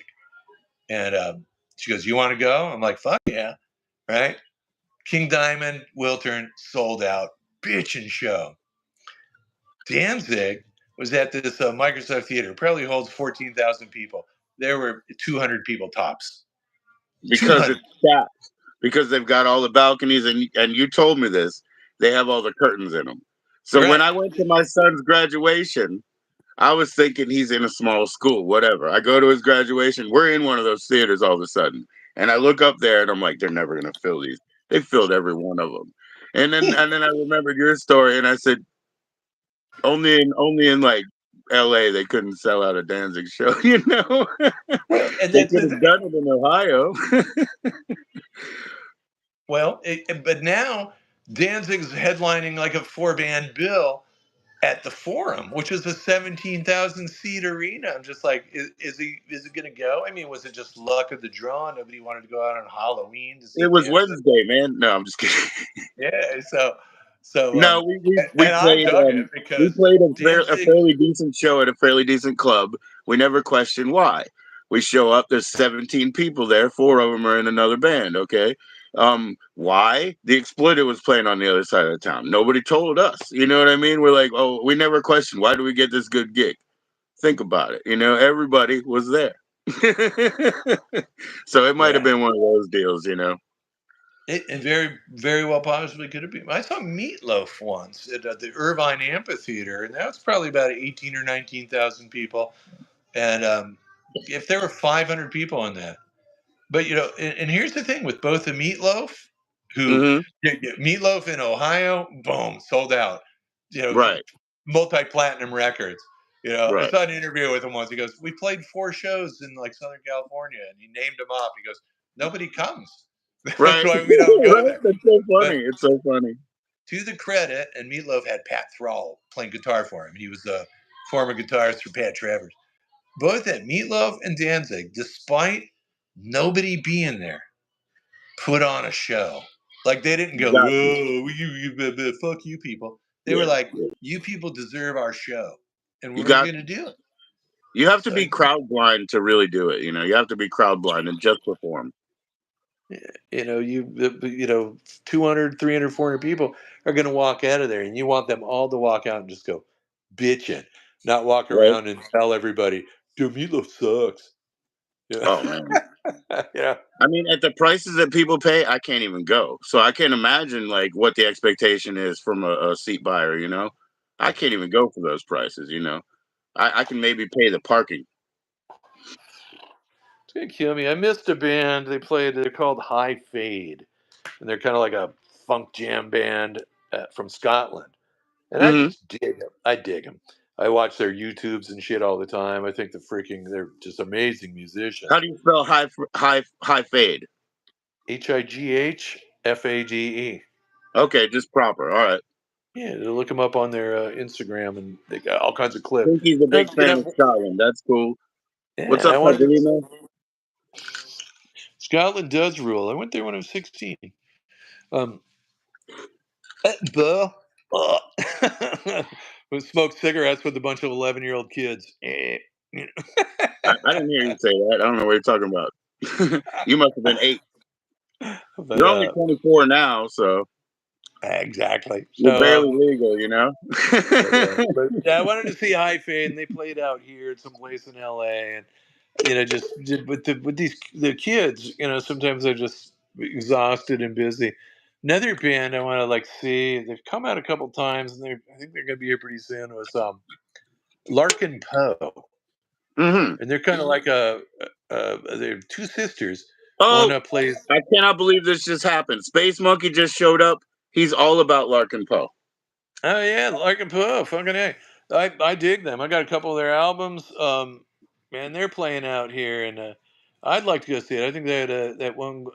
And she goes, "You want to go?" I'm like, "Fuck yeah!" Right? King Diamond, Wiltern, sold out, bitchin' show. Danzig was at this Microsoft Theater. Probably holds 14,000 people. There were 200 people tops. Because 200. it's stacked. Because they've got all the balconies, and you told me this. They have all the curtains in them. So when Right. I went to my son's graduation, I was thinking he's in a small school, whatever. I go to his graduation. We're in one of those theaters all of a sudden, and I look up there and I'm like, they're never gonna fill these. They filled every one of them. And then I remembered your story, and I said, only in like L.A. they couldn't sell out a Danzig show. Well, and They that's could the have thing. done it in Ohio. Well, but now Danzig's headlining like a four-band bill at the Forum, which is a 17,000 seat arena. I'm just like, is it going to go? I mean, was it just luck of the draw? Nobody wanted to go out on Halloween to see It was Danzig. Wednesday, man. No, I'm just kidding. Yeah. So No, we and I played dug it we because played a Danzig. fairly decent show at a fairly decent club. We never questioned why. We show up, there's 17 people there, 4 of them are in another band, okay? Why? The Exploited was playing on the other side of the town. Nobody told us. You know what I mean? We're like, oh, we never questioned why do we get this good gig? Think about it. Everybody was there. So it might have Yeah. been one of those deals. It very, very well possibly could have been. I saw Meatloaf once at the Irvine Amphitheater, and that was probably about 18 or 19,000 people. And if there were 500 people in that, but and here's the thing with both the Meatloaf, who Mm-hmm. Meatloaf in Ohio, boom, sold out. Right. Multi-platinum records. I Right. saw an interview with him once. He goes, "We played 4 shows in like Southern California," and he named them off. He goes, "Nobody comes. That's Right. why we don't go Right. there." That's so But funny. It's so funny. to the credit, and Meatloaf had Pat Thrall playing guitar for him. He was a former guitarist for Pat Travers. Both at Meatloaf and Danzig, despite nobody being there, put on a show. Like they didn't You go, got to. "Whoa, fuck you people." They were Yeah. like, Yeah. "You people deserve our show, and You we're got. going to do it." You have to So be crowd blind to really do it. You have to be crowd blind and just perform. you 200, 300, 400 people are going to walk out of there, and you want them all to walk out and just go bitching, not walk Right. around and tell everybody, "Dude, Meatloaf sucks." Yeah. Oh man. Yeah. I mean, at the prices that people pay, I can't even go. So I can't imagine like what the expectation is from a seat buyer. I can't even go for those prices. I can maybe pay the parking. It's gonna kill me. I missed a band. They're called High Fade, and they're kind of like a funk jam band from Scotland. And I Hmm. just dig them. I dig them. I watch their YouTubes and shit all the time. I think they're just amazing How musicians. do you spell high fade? HIGHFADE. Okay, just proper. All right. Yeah, look them up on their Instagram, and they got all kinds of I clips. think he's a big fan of Scotland. That's cool. What's Yeah, up, I wanted to. Padrino? Scotland does rule. I went there when I was 16. Um, Buh. We smoked cigarettes with a bunch of 11-year-old kids. I didn't hear you say that. I don't know what you're talking about. You must have been 8. but You're only 24 now, so exactly. you're So barely legal. but yeah, I wanted to see High Fade, and they played out here at some place in LA, and just with the kids. Sometimes they're just exhausted and busy. Another band I want to like see. They've come out a couple times, and I think they're going to be here pretty soon. Was Larkin Poe, Hmm. and they're kind of like they're two sisters. One Oh, plays. I cannot believe this just happened. Space Monkey just showed up. He's all about Larkin Poe. Oh yeah, Larkin Poe, fucking A. I dig them. I got a couple of their albums. Man, they're playing out here, and I'd like to go see it. I think they had that one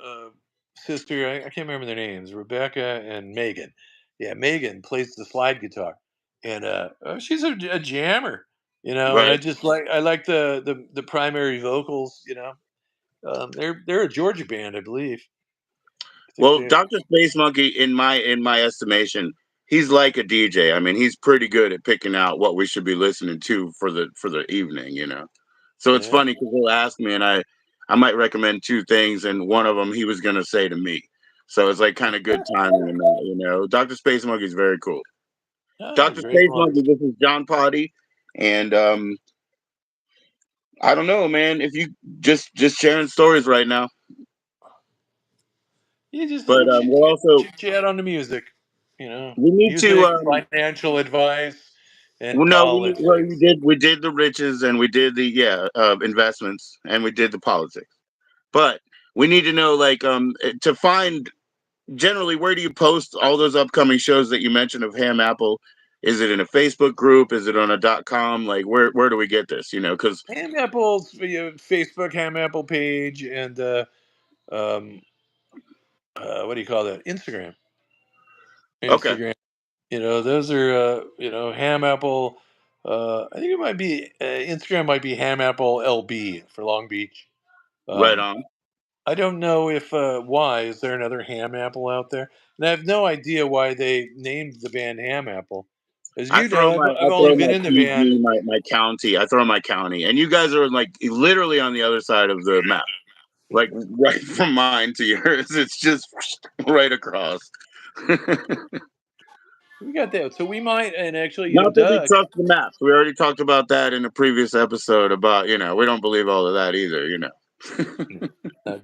sister. I can't remember their names. Rebecca and Megan. Yeah, Megan plays the slide guitar, and she's a jammer. And Right. I like the primary vocals. They're a Georgia band, I believe. I think Well, they. Dr. Space Monkey, in my estimation, he's like a DJ. I mean, he's pretty good at picking out what we should be listening to for the evening. So it's Yeah. funny because he'll ask me, and I might recommend 2 things, and one of them he was gonna say to me. So it's like kind of good timing in that. Dr. Space Monkey is very cool. Oh, Dr. great Space one. Monkey, this is John Poddy, and I don't know, man. If you just sharing stories right now, Yeah, just a but little we'll also chit chat on the music. we need to Music, financial advice, and well, no, we politics. did the riches and we did the investments and we did the politics, but we need to know like to find generally where do you post all those upcoming shows that you mentioned of HamApple? Is it in a Facebook group? Is it on a .com? Like where do we get this? Because Ham Apple's Facebook Ham Apple page, and um, what do you call that? Instagram. okay, Instagram. Those are Ham Apple. I think it might be Instagram might be Ham Apple LB for Long Beach. right Um, on. I don't know if why is there another Ham Apple out there, and I have no idea why they named the band Ham Apple. As I you throw know, my I've I only throw been my in the band. PG, my county. I throw my county, and you guys are like literally on the other side of the map, like right from mine to yours. It's just right across. We got that, so we might, and actually, Not that we Doug. trust the maps. We already talked about that in a previous episode about, we don't believe all of that either.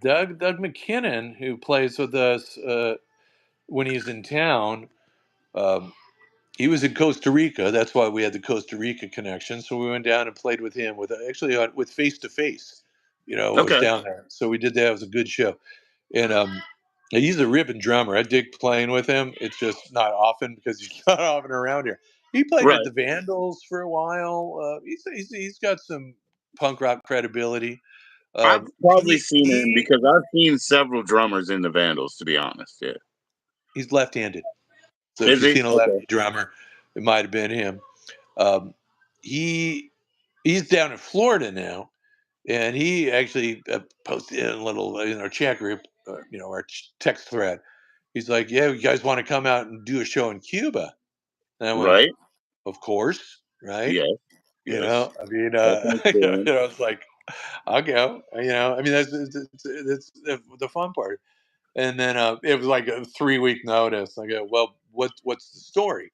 Doug McKinnon, who plays with us when he's in town, um, he was in Costa Rica. That's why we had the Costa Rica connection. So we went down and played with him with actually with Face to Face. I was Okay. down there, so we did that. It was a good show, and he's a ripping drummer. I dig playing with him. It's just not often because he's not often around here. He played with Right. the Vandals for a while. He's got some punk rock credibility. I've probably seen him He because I've seen several drummers in the Vandals, to be honest. Yeah. he's left-handed. So if Is you've he? seen a Okay. lefty drummer, it might have been him. Um, he he's down in Florida now, and he actually posted in a little in our chat group, our text thread. He's like, "Yeah, you guys want to come out and do a show in Cuba?" And I went, Right. "Of course, right?" Yes. Yes. I mean, That's an experience. it's like, I'll go. I mean, that's the fun part. And then it was like a 3 week notice. I go, well, what's the story?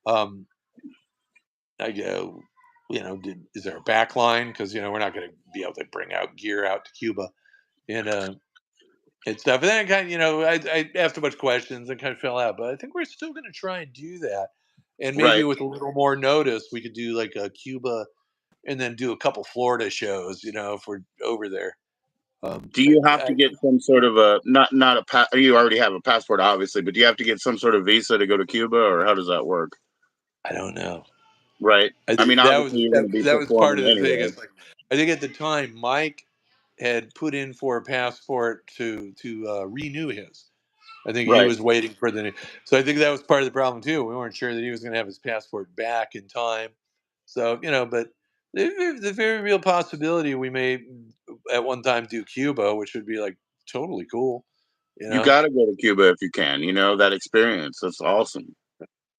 Um, I go, is there a back line? Because we're not going to be able to bring out gear out to Cuba and and stuff. And then I kind of, I asked a bunch of questions and kind of fell out. But I think we're still going to try and do that. And maybe Right. with a little more notice, we could do like a Cuba and then do a couple Florida shows. If we're over there. Do you have to get some sort of a not a you already have a passport, obviously, but do you have to get some sort of visa to go to Cuba, or how does that work? I don't know. Right. I I mean, think that obviously, was you're going that, to be that was part performing of the thing. anyway. It's like I think at the time Mike had put in for a passport to renew his. I think he Right. was waiting for the new. So I think that was part of the problem too. We weren't sure that he was going to have his passport back in time. So but the very real possibility we may at one time do Cuba, which would be like totally cool. You You know, got to go to Cuba if you can. That experience. That's awesome.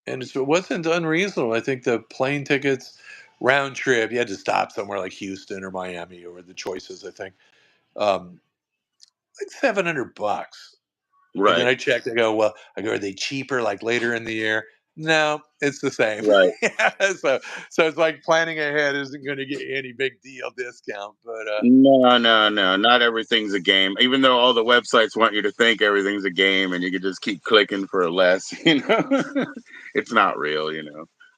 and it wasn't unreasonable. I think the plane tickets round trip, you had to stop somewhere like Houston or Miami or the choices. I think um, like $700. And then Right. I checked. Are they cheaper like later in the year? No, it's the same. Right. Yeah, so it's like planning ahead isn't going to get you any big deal discount. But No, no, no. Not everything's a game. Even though all the websites want you to think everything's a game and you can just keep clicking for less, it's not real.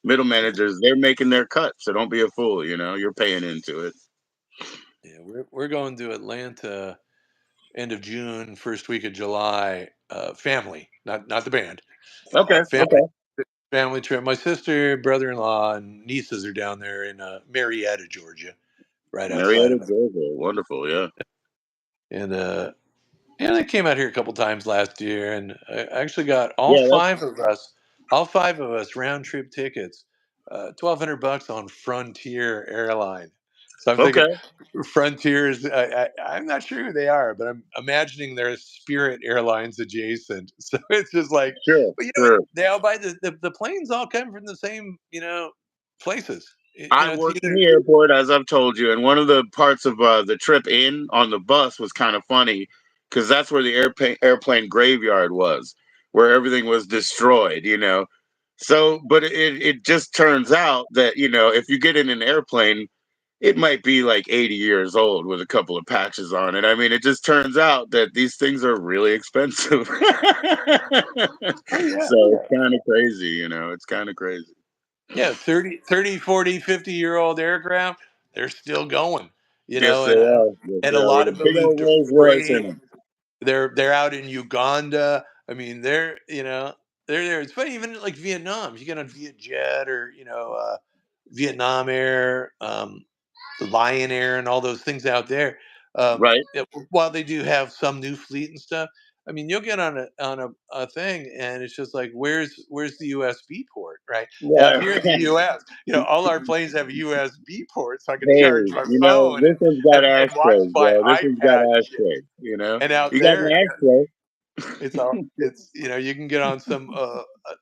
Middle managers, they're making their cut, so don't be a fool, you're paying into it. yeah, we're going to Atlanta end of June, first week of July. Family, not the band. Okay, Family okay. family trip. My sister, brother-in-law, and nieces are down there in Marietta, Georgia, right outside Marietta, of it. Georgia. Wonderful, yeah. And they came out here a couple times last year, and I actually got Yeah, that's all five of us round trip tickets, $1,200 on Frontier Airline. So I'm thinking okay. Frontier is. I'm not sure who they are, but I'm imagining they're Spirit Airlines adjacent. So it's just like, Sure, but you know what? sure. They all buy the planes all come from the same places. I It's worked in either the airport, as I've told you, and one of the parts of the trip in on the bus was kind of funny because that's where the airplane graveyard was, where everything was destroyed. So, but it just turns out that if you get in an airplane, it might be like 80 years old with a couple of patches on it. I mean, it just turns out that these things are really expensive. So oh yeah. it's kind of crazy. It's kind of crazy. Yeah, 30, 40, 50-year-old aircraft, they're still going, Yes, they and are. Yes, and they a are with lot a of them big move old to Rolls Royce in freight. them. They're out in Uganda. I mean, they're there. It's funny, even like Vietnam. If you get on Vietjet or Vietnam Air, the Lion Air, and all those things out there. Right. While they do have some new fleet and stuff, I mean, you'll get on a thing, and it's just like, where's the USB port, right? Now Right. here in the US, all our planes have a USB port, so I can Hey, charge my phone this one's got and watch ashtrays, my bro. This one's got iPad and shit. ashtrays. And out You got there, an ashtray. it's you can get on some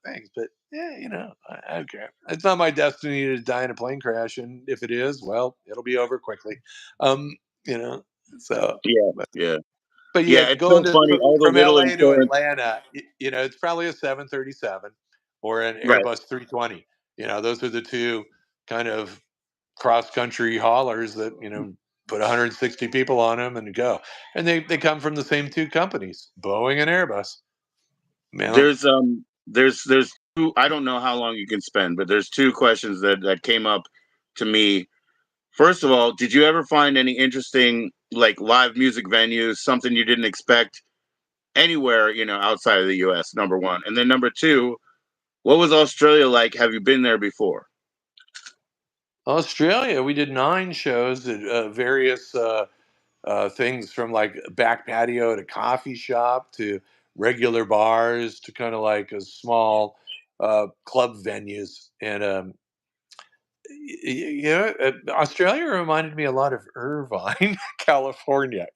things, but yeah, I don't care. It's not my destiny to die in a plane crash, and if it is, well, it'll be over quickly. Um, you know, so Yeah, but, yeah. but yeah, Yeah, it's going so funny. All the from little LA to insurance. Atlanta, it's probably a 737 or an Right. Airbus 320. Those are the two kind of cross country haulers that put 160 people on them and go, and they come from the same two companies, Boeing and Airbus. Man, There's I don't know how long you can spend, but there's two questions that came up to me. First of all, did you ever find any interesting like live music venues, something you didn't expect anywhere, outside of the US, number one. And then number two, what was Australia like? Have you been there before? Australia, we did 9 shows at various things from like back patio to coffee shop to regular bars to kind of like a small club venues. And Australia reminded me a lot of Irvine, California.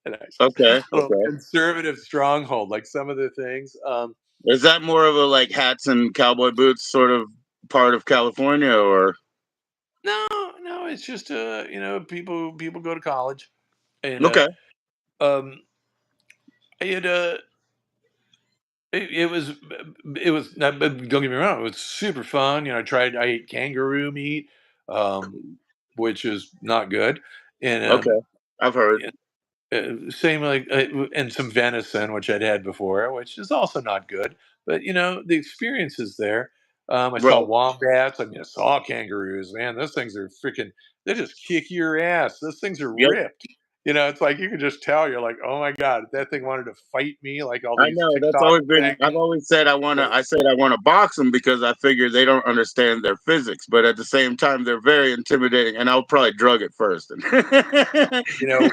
And a Okay, little okay. conservative stronghold, like some of the things. Is that more of a like hats and cowboy boots sort of part of California or No, no, it's just people go to college, and okay, um, it it was not, but don't get me wrong, it was super fun. I ate kangaroo meat, um, which is not good, and okay. I've heard. same like and some venison, which I'd had before, which is also not good. But the experience is there. I saw Right. wombats. I saw kangaroos. Man, those things are freaking. They just kick your ass. Those things are Yep. ripped. It's like you can just tell. You're like, oh my god, that thing wanted to fight me. Like all I these know. That's TikTok always been things. I've always said I said I want to box them because I figure they don't understand their physics, but at the same time they're very intimidating and I'll probably drug it first.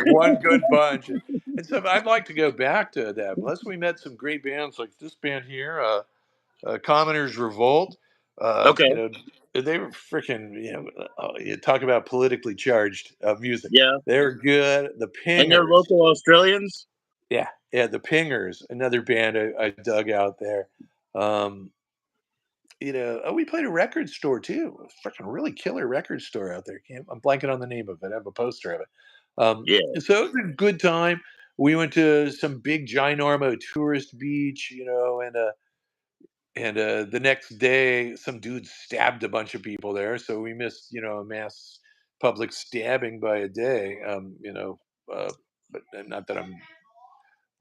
One good bunch. And so I'd like to go back to that. Plus, we met some great bands like this band here. Commoners Revolt. Okay. They were freaking. You talk about politically charged music. Yeah. They were good. The And they're Pingers, local Australians? yeah, yeah, the Pingers, another band I dug out there. Um, we played a record store too. A freaking really killer record store out there. I'm blanking on the name of it. I have a poster of it. Yeah. So it was a good time. We went to some big ginormo tourist beach, and the next day, some dude stabbed a bunch of people there. So we missed, a mass public stabbing by a day. But not that I'm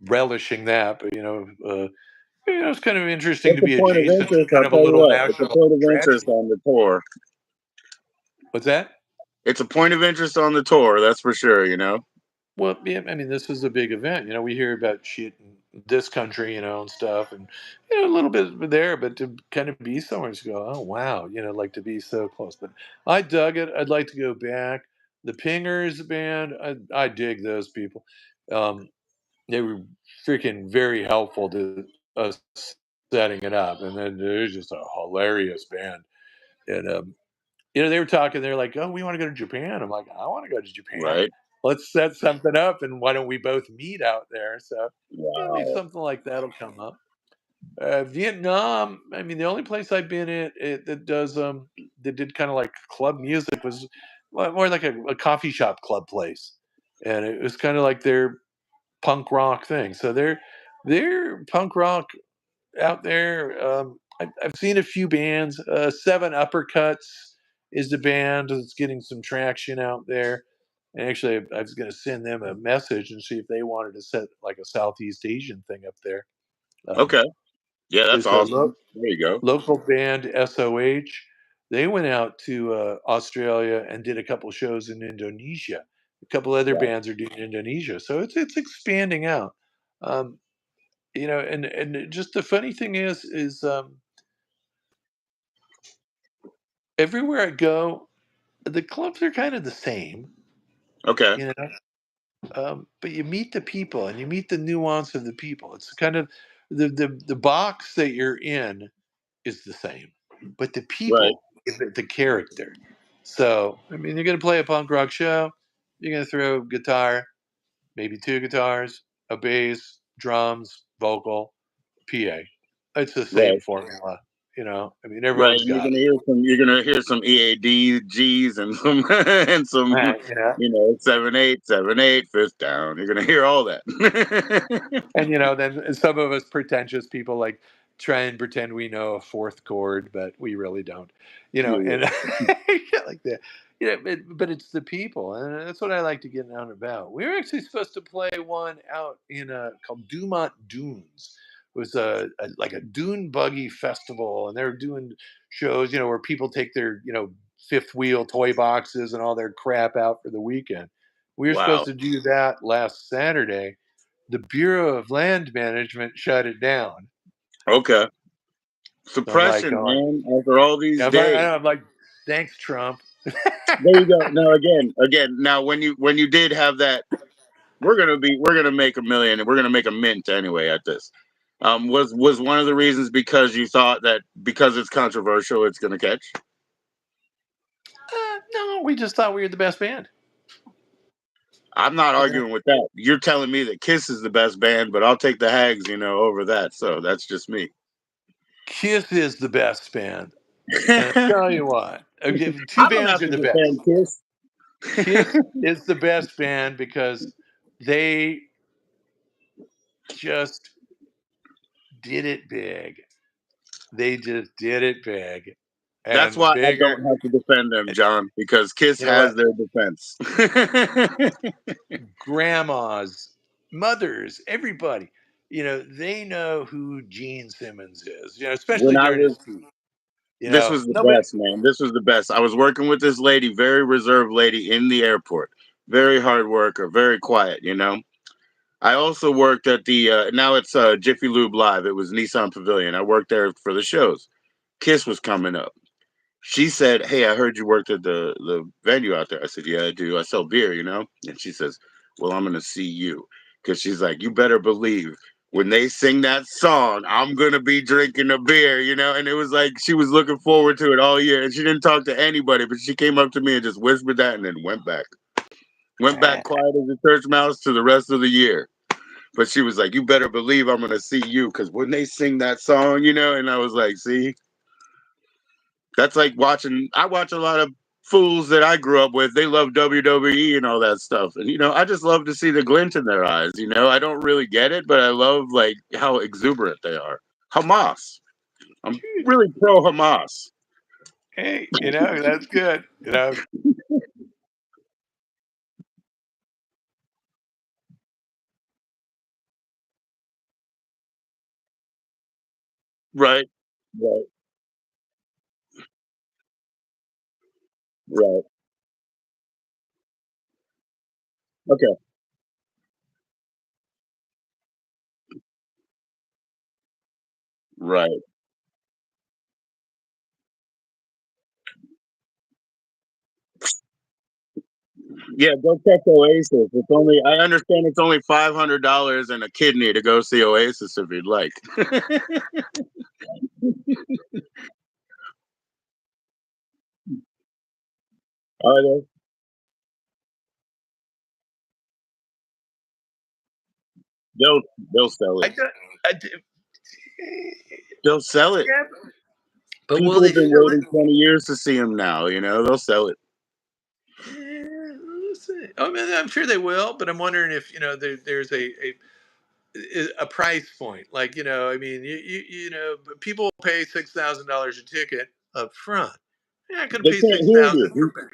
relishing that, but it's kind of interesting It's to a be point of adjacent to interest, kind I'll of a tell you little what. It's a national point of interest tragedy. on the tour. What's that? It's a point of interest on the tour, that's for sure. Well, yeah, I mean, this is a big event. We hear about shit in this country, and stuff, and a little bit there, but to kind of be somewhere to go, oh wow, like to be so close. But I dug it. I'd like to go back. The Pingers band, I dig those people. Um, they were freaking very helpful to us setting it up, and then there's just a hilarious band. And they were talking. They're like, "Oh, we want to go to Japan." I'm like, "I want to go to Japan. Right? Let's set something up, and why don't we both meet out there?" So, maybe Wow. something like that'll come up. Vietnam. I mean, the only place I've been that did kind of like club music was more like a coffee shop club place, and it was kind of like their punk rock thing. So their punk rock out there. I've seen a few bands. Seven Uppercuts is the band that's getting some traction out there. And actually, I was going to send them a message and see if they wanted to set like a Southeast Asian thing up there. Um, Okay. Yeah, that's there's a awesome. There you go. local band, SOH. They went out to Australia and did a couple shows in Indonesia. A couple other Wow. bands are doing Indonesia, so it's expanding out. Um, and just the funny thing is everywhere I go, the clubs are kind of the same, Okay. you know. But you meet the people and you meet the nuance of the people. It's kind of the box that you're in is the same, but the Right. people give it the character. So I mean, you're gonna play a punk rock show. You're gonna throw a guitar, maybe two guitars, a bass, drums, vocal, PA. It's the same Right. formula. I mean, Right. everyone's And got you're gonna hear some EADGs and some and some, it. 7/8, 7/8, fifth down. You're gonna hear all that. And then some of us pretentious people like try and pretend we know a fourth chord, but we really don't. And Yeah. like that. But it's the people, and that's what I like to get out and about. We were actually supposed to play one out in called Dumont Dunes, was like a dune buggy festival, and they're doing shows, where people take their, fifth wheel toy boxes and all their crap out for the weekend. We were supposed Wow. to do that last Saturday. The Bureau of Land Management shut it down. Okay. So I'm like Suppression, going, man. After all these days. I'm like, thanks, Trump. There you go. Now again. Now when you did have that, we're gonna make a million, and we're gonna make a mint anyway at this. Was one of the reasons because you thought that because it's controversial, it's gonna catch? No, we just thought we were the best band. I'm not You know, arguing with that. You're telling me that Kiss is the best band, but I'll take the Hags, over that. So that's just me. Kiss is the best band. And I'll I tell you what, two don't bands have are to the best. defend Kiss. Kiss is the best band because they just did it big. They just did it big That's and why I bigger. don't have to defend them, John, because Kiss You know has what? their defense. Grandmas, mothers, everybody, they know who Gene Simmons is, when especially I during his was peak. This was the Nobody. best, man. This was the best. I was working with this lady, very reserved lady in the airport. Very hard worker, very quiet. I also worked at the now it's Jiffy Lube Live. It was Nissan Pavilion. I worked there for the shows. Kiss was coming up. She said, "Hey, I heard you worked at the venue out there." I said, "Yeah, I do. I sell beer." And she says, "Well, I'm gonna see you," because she's like, "You better believe when they sing that song, I'm gonna be drinking a beer." And it was like she was looking forward to it all year, and she didn't talk to anybody, but she came up to me and just whispered that, and then went back. Went back quiet as a church mouse to the rest of the year. But she was like, "You better believe I'm gonna see you," because when they sing that song. And I was like, "See." That's like watching. I watch a lot of fools that I grew up with. They love WWE and all that stuff, and I just love to see the glint in their eyes. I don't really get it, but I love like how exuberant they are. Hamas. I'm really pro Hamas. Hey, that's good. Right. Right. Right. Okay. Right. Yeah. Go check Oasis. It's only. I understand it's only $500 and a kidney to go see Oasis if you'd like. Are they? They'll they'll sell I, it. don't- I, They'll sell it. yeah, but will People they have been sell it? waiting 20 years to see him now. They'll sell it. Let's see. I mean, I'm sure they will, but I'm wondering if there's a price point. Like I mean, people pay $6,000 a ticket up front. You're not going to They pay can't six hear thousand you. for back.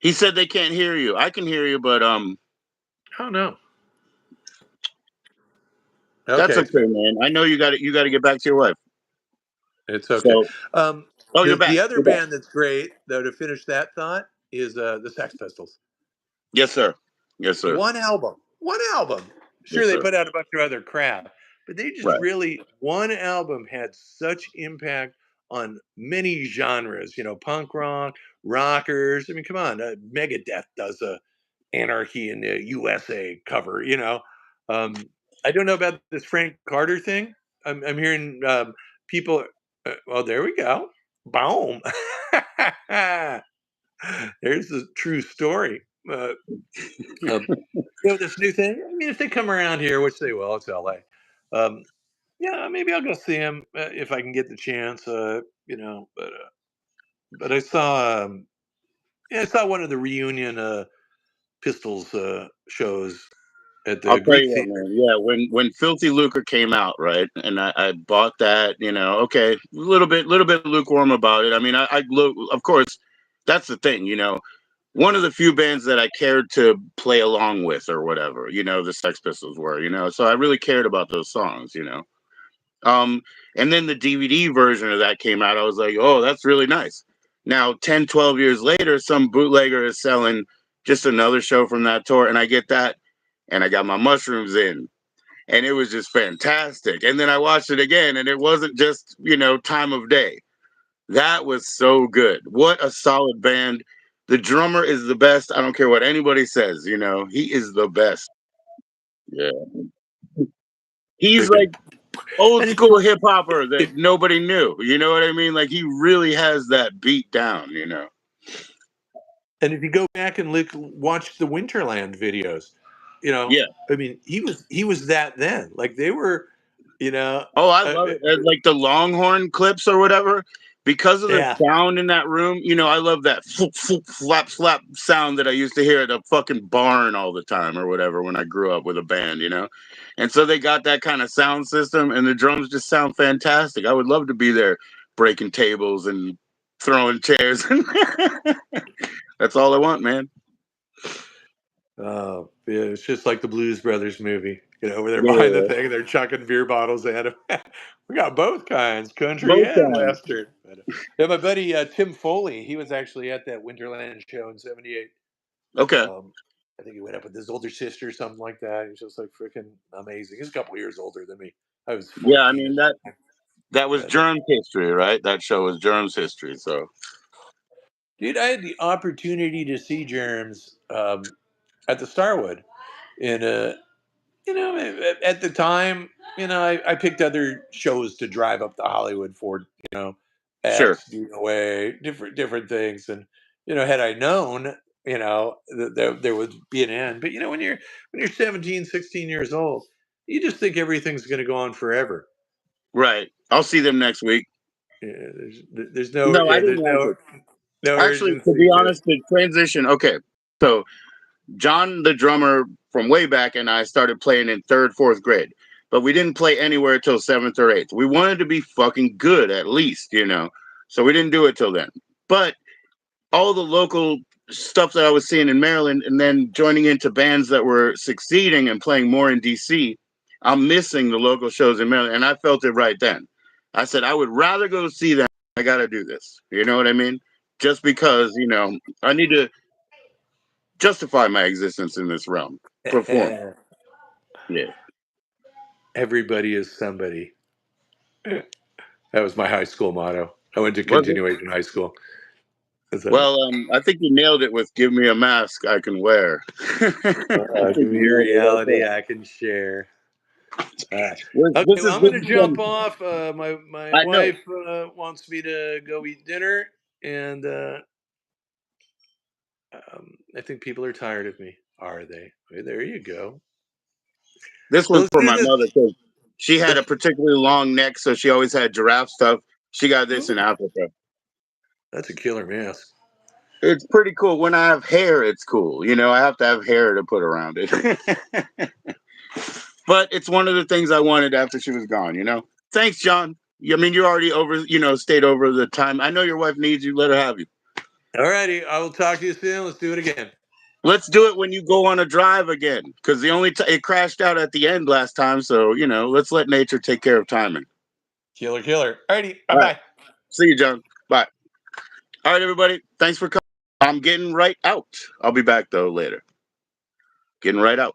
He said they can't hear you. I can hear you, but Oh no. that's Okay, okay, man. I know you got to get back to your wife. it's okay. So, Um, oh, you're the back. other You're back. band that's great, though, to finish that thought, is the Sex Pistols. Yes, sir. Yes, sir. One album. Sure, Yes, they sir. put out a bunch of other crap, but they just Right. really, one album had such impact on many genres. Punk rock, rockers. I mean, come on, Megadeth does a Anarchy in the USA cover. Um, I don't know about this Frank Carter thing. I'm hearing people. Well, there we go. Boom. There's a true story. Uh, um, this new thing. I mean, if they come around here, which they will, it's LA. Um, yeah, maybe I'll go see them if I can get the chance. But I saw one of the reunion Pistols shows at I'll the tell Greek you what, Theater. man. Yeah, when Filthy Lucre came out, right, and I bought that. Okay, a little bit lukewarm about it. I mean, I look. Of course, that's the thing. One of the few bands that I cared to play along with or whatever. The Sex Pistols were. So I really cared about those songs. And then the DVD version of that came out. I was like, oh, that's really nice. Now, 10, 12 years later, some bootlegger is selling just another show from that tour, and I get that, and I got my mushrooms in, and it was just fantastic. And then I watched it again, and it wasn't just, time of day. That was so good. What a solid band. The drummer is the best. I don't care what anybody says, he is the best. Yeah. He's like Freaking. old And if school you hip hopper that if nobody knew. You know what I mean? Like he really has that beat down. and if you go back and watch the Winterland videos, Yeah. I mean, he was that then. Like they were, you know, Oh, I uh, love it. Like the Longhorn clips or whatever. Because of the yeah. sound in that room, I love that flap flap sound that I used to hear at a fucking barn all the time or whatever when I grew up with a band. And so they got that kind of sound system and the drums just sound fantastic. I would love to be there breaking tables and throwing chairs. That's all I want, man. Oh, yeah, it's just like the Blues Brothers movie, where they're behind the Yeah. thing and they're chucking beer bottles at him. We got both kinds, country Both and times. western. But, yeah, my buddy Tim Foley, he was actually at that Winterland show in '78. Okay. I think he went up with his older sister or something like that. He's just like freaking amazing. He's a couple years older than me. I was Yeah, I 14 mean at that the time. that was But Germ's history, right? That show was Germ's history. So dude, I had the opportunity to see Germs at the Starwood in a at the time, I picked other shows to drive up to Hollywood for, sure. X, DOA, different things, and had I known, that there would be an end, but when you're 17, 16 years old, you just think everything's going to go on forever. Right. I'll see them next week. Yeah, there's no No, I yeah, didn't there's like no it. no Actually, to urgency be to. honest, the transition. Okay, so John, the drummer from way back, and I started playing in third, fourth grade, but we didn't play anywhere till seventh or eighth. We wanted to be fucking good at least. So we didn't do it till then. But all the local stuff that I was seeing in Maryland and then joining into bands that were succeeding and playing more in DC, I'm missing the local shows in Maryland. And I felt it right then. I said, I would rather go see them. I got to do this. You know what I mean? Just because, I need to justify my existence in this realm, perform. Yeah. Everybody is somebody. That was my high school motto. I went to Was it? continuation high school. So, Well, I think you nailed it with "Give me a mask I can wear." I give think me you a nailed it right reality there. I can share. This Okay, is well, I'm this going to is jump off. My I know. wife wants me to go eat dinner, and I think people are tired of me. Are they? Well, there you go. This So one's let's for do my this. mother because she had a Let's. particularly long neck, so she always had giraffe stuff. She got this in Ooh, Africa. that's a killer mask. It's pretty cool. When I have hair, it's cool. I have to have hair to put around it. But it's one of the things I wanted after she was gone. Thanks, John. I mean, you're already stayed over the time. I know your wife needs you. Let her have you. All righty, I will talk to you soon. Let's do it again. Let's do it when you go on a drive again, because it crashed out at the end last time. So let's let nature take care of timing. Killer. All righty, bye All right. bye. See you, John. Bye. All right, everybody. Thanks for coming. I'm getting right out. I'll be back though later. Getting right out.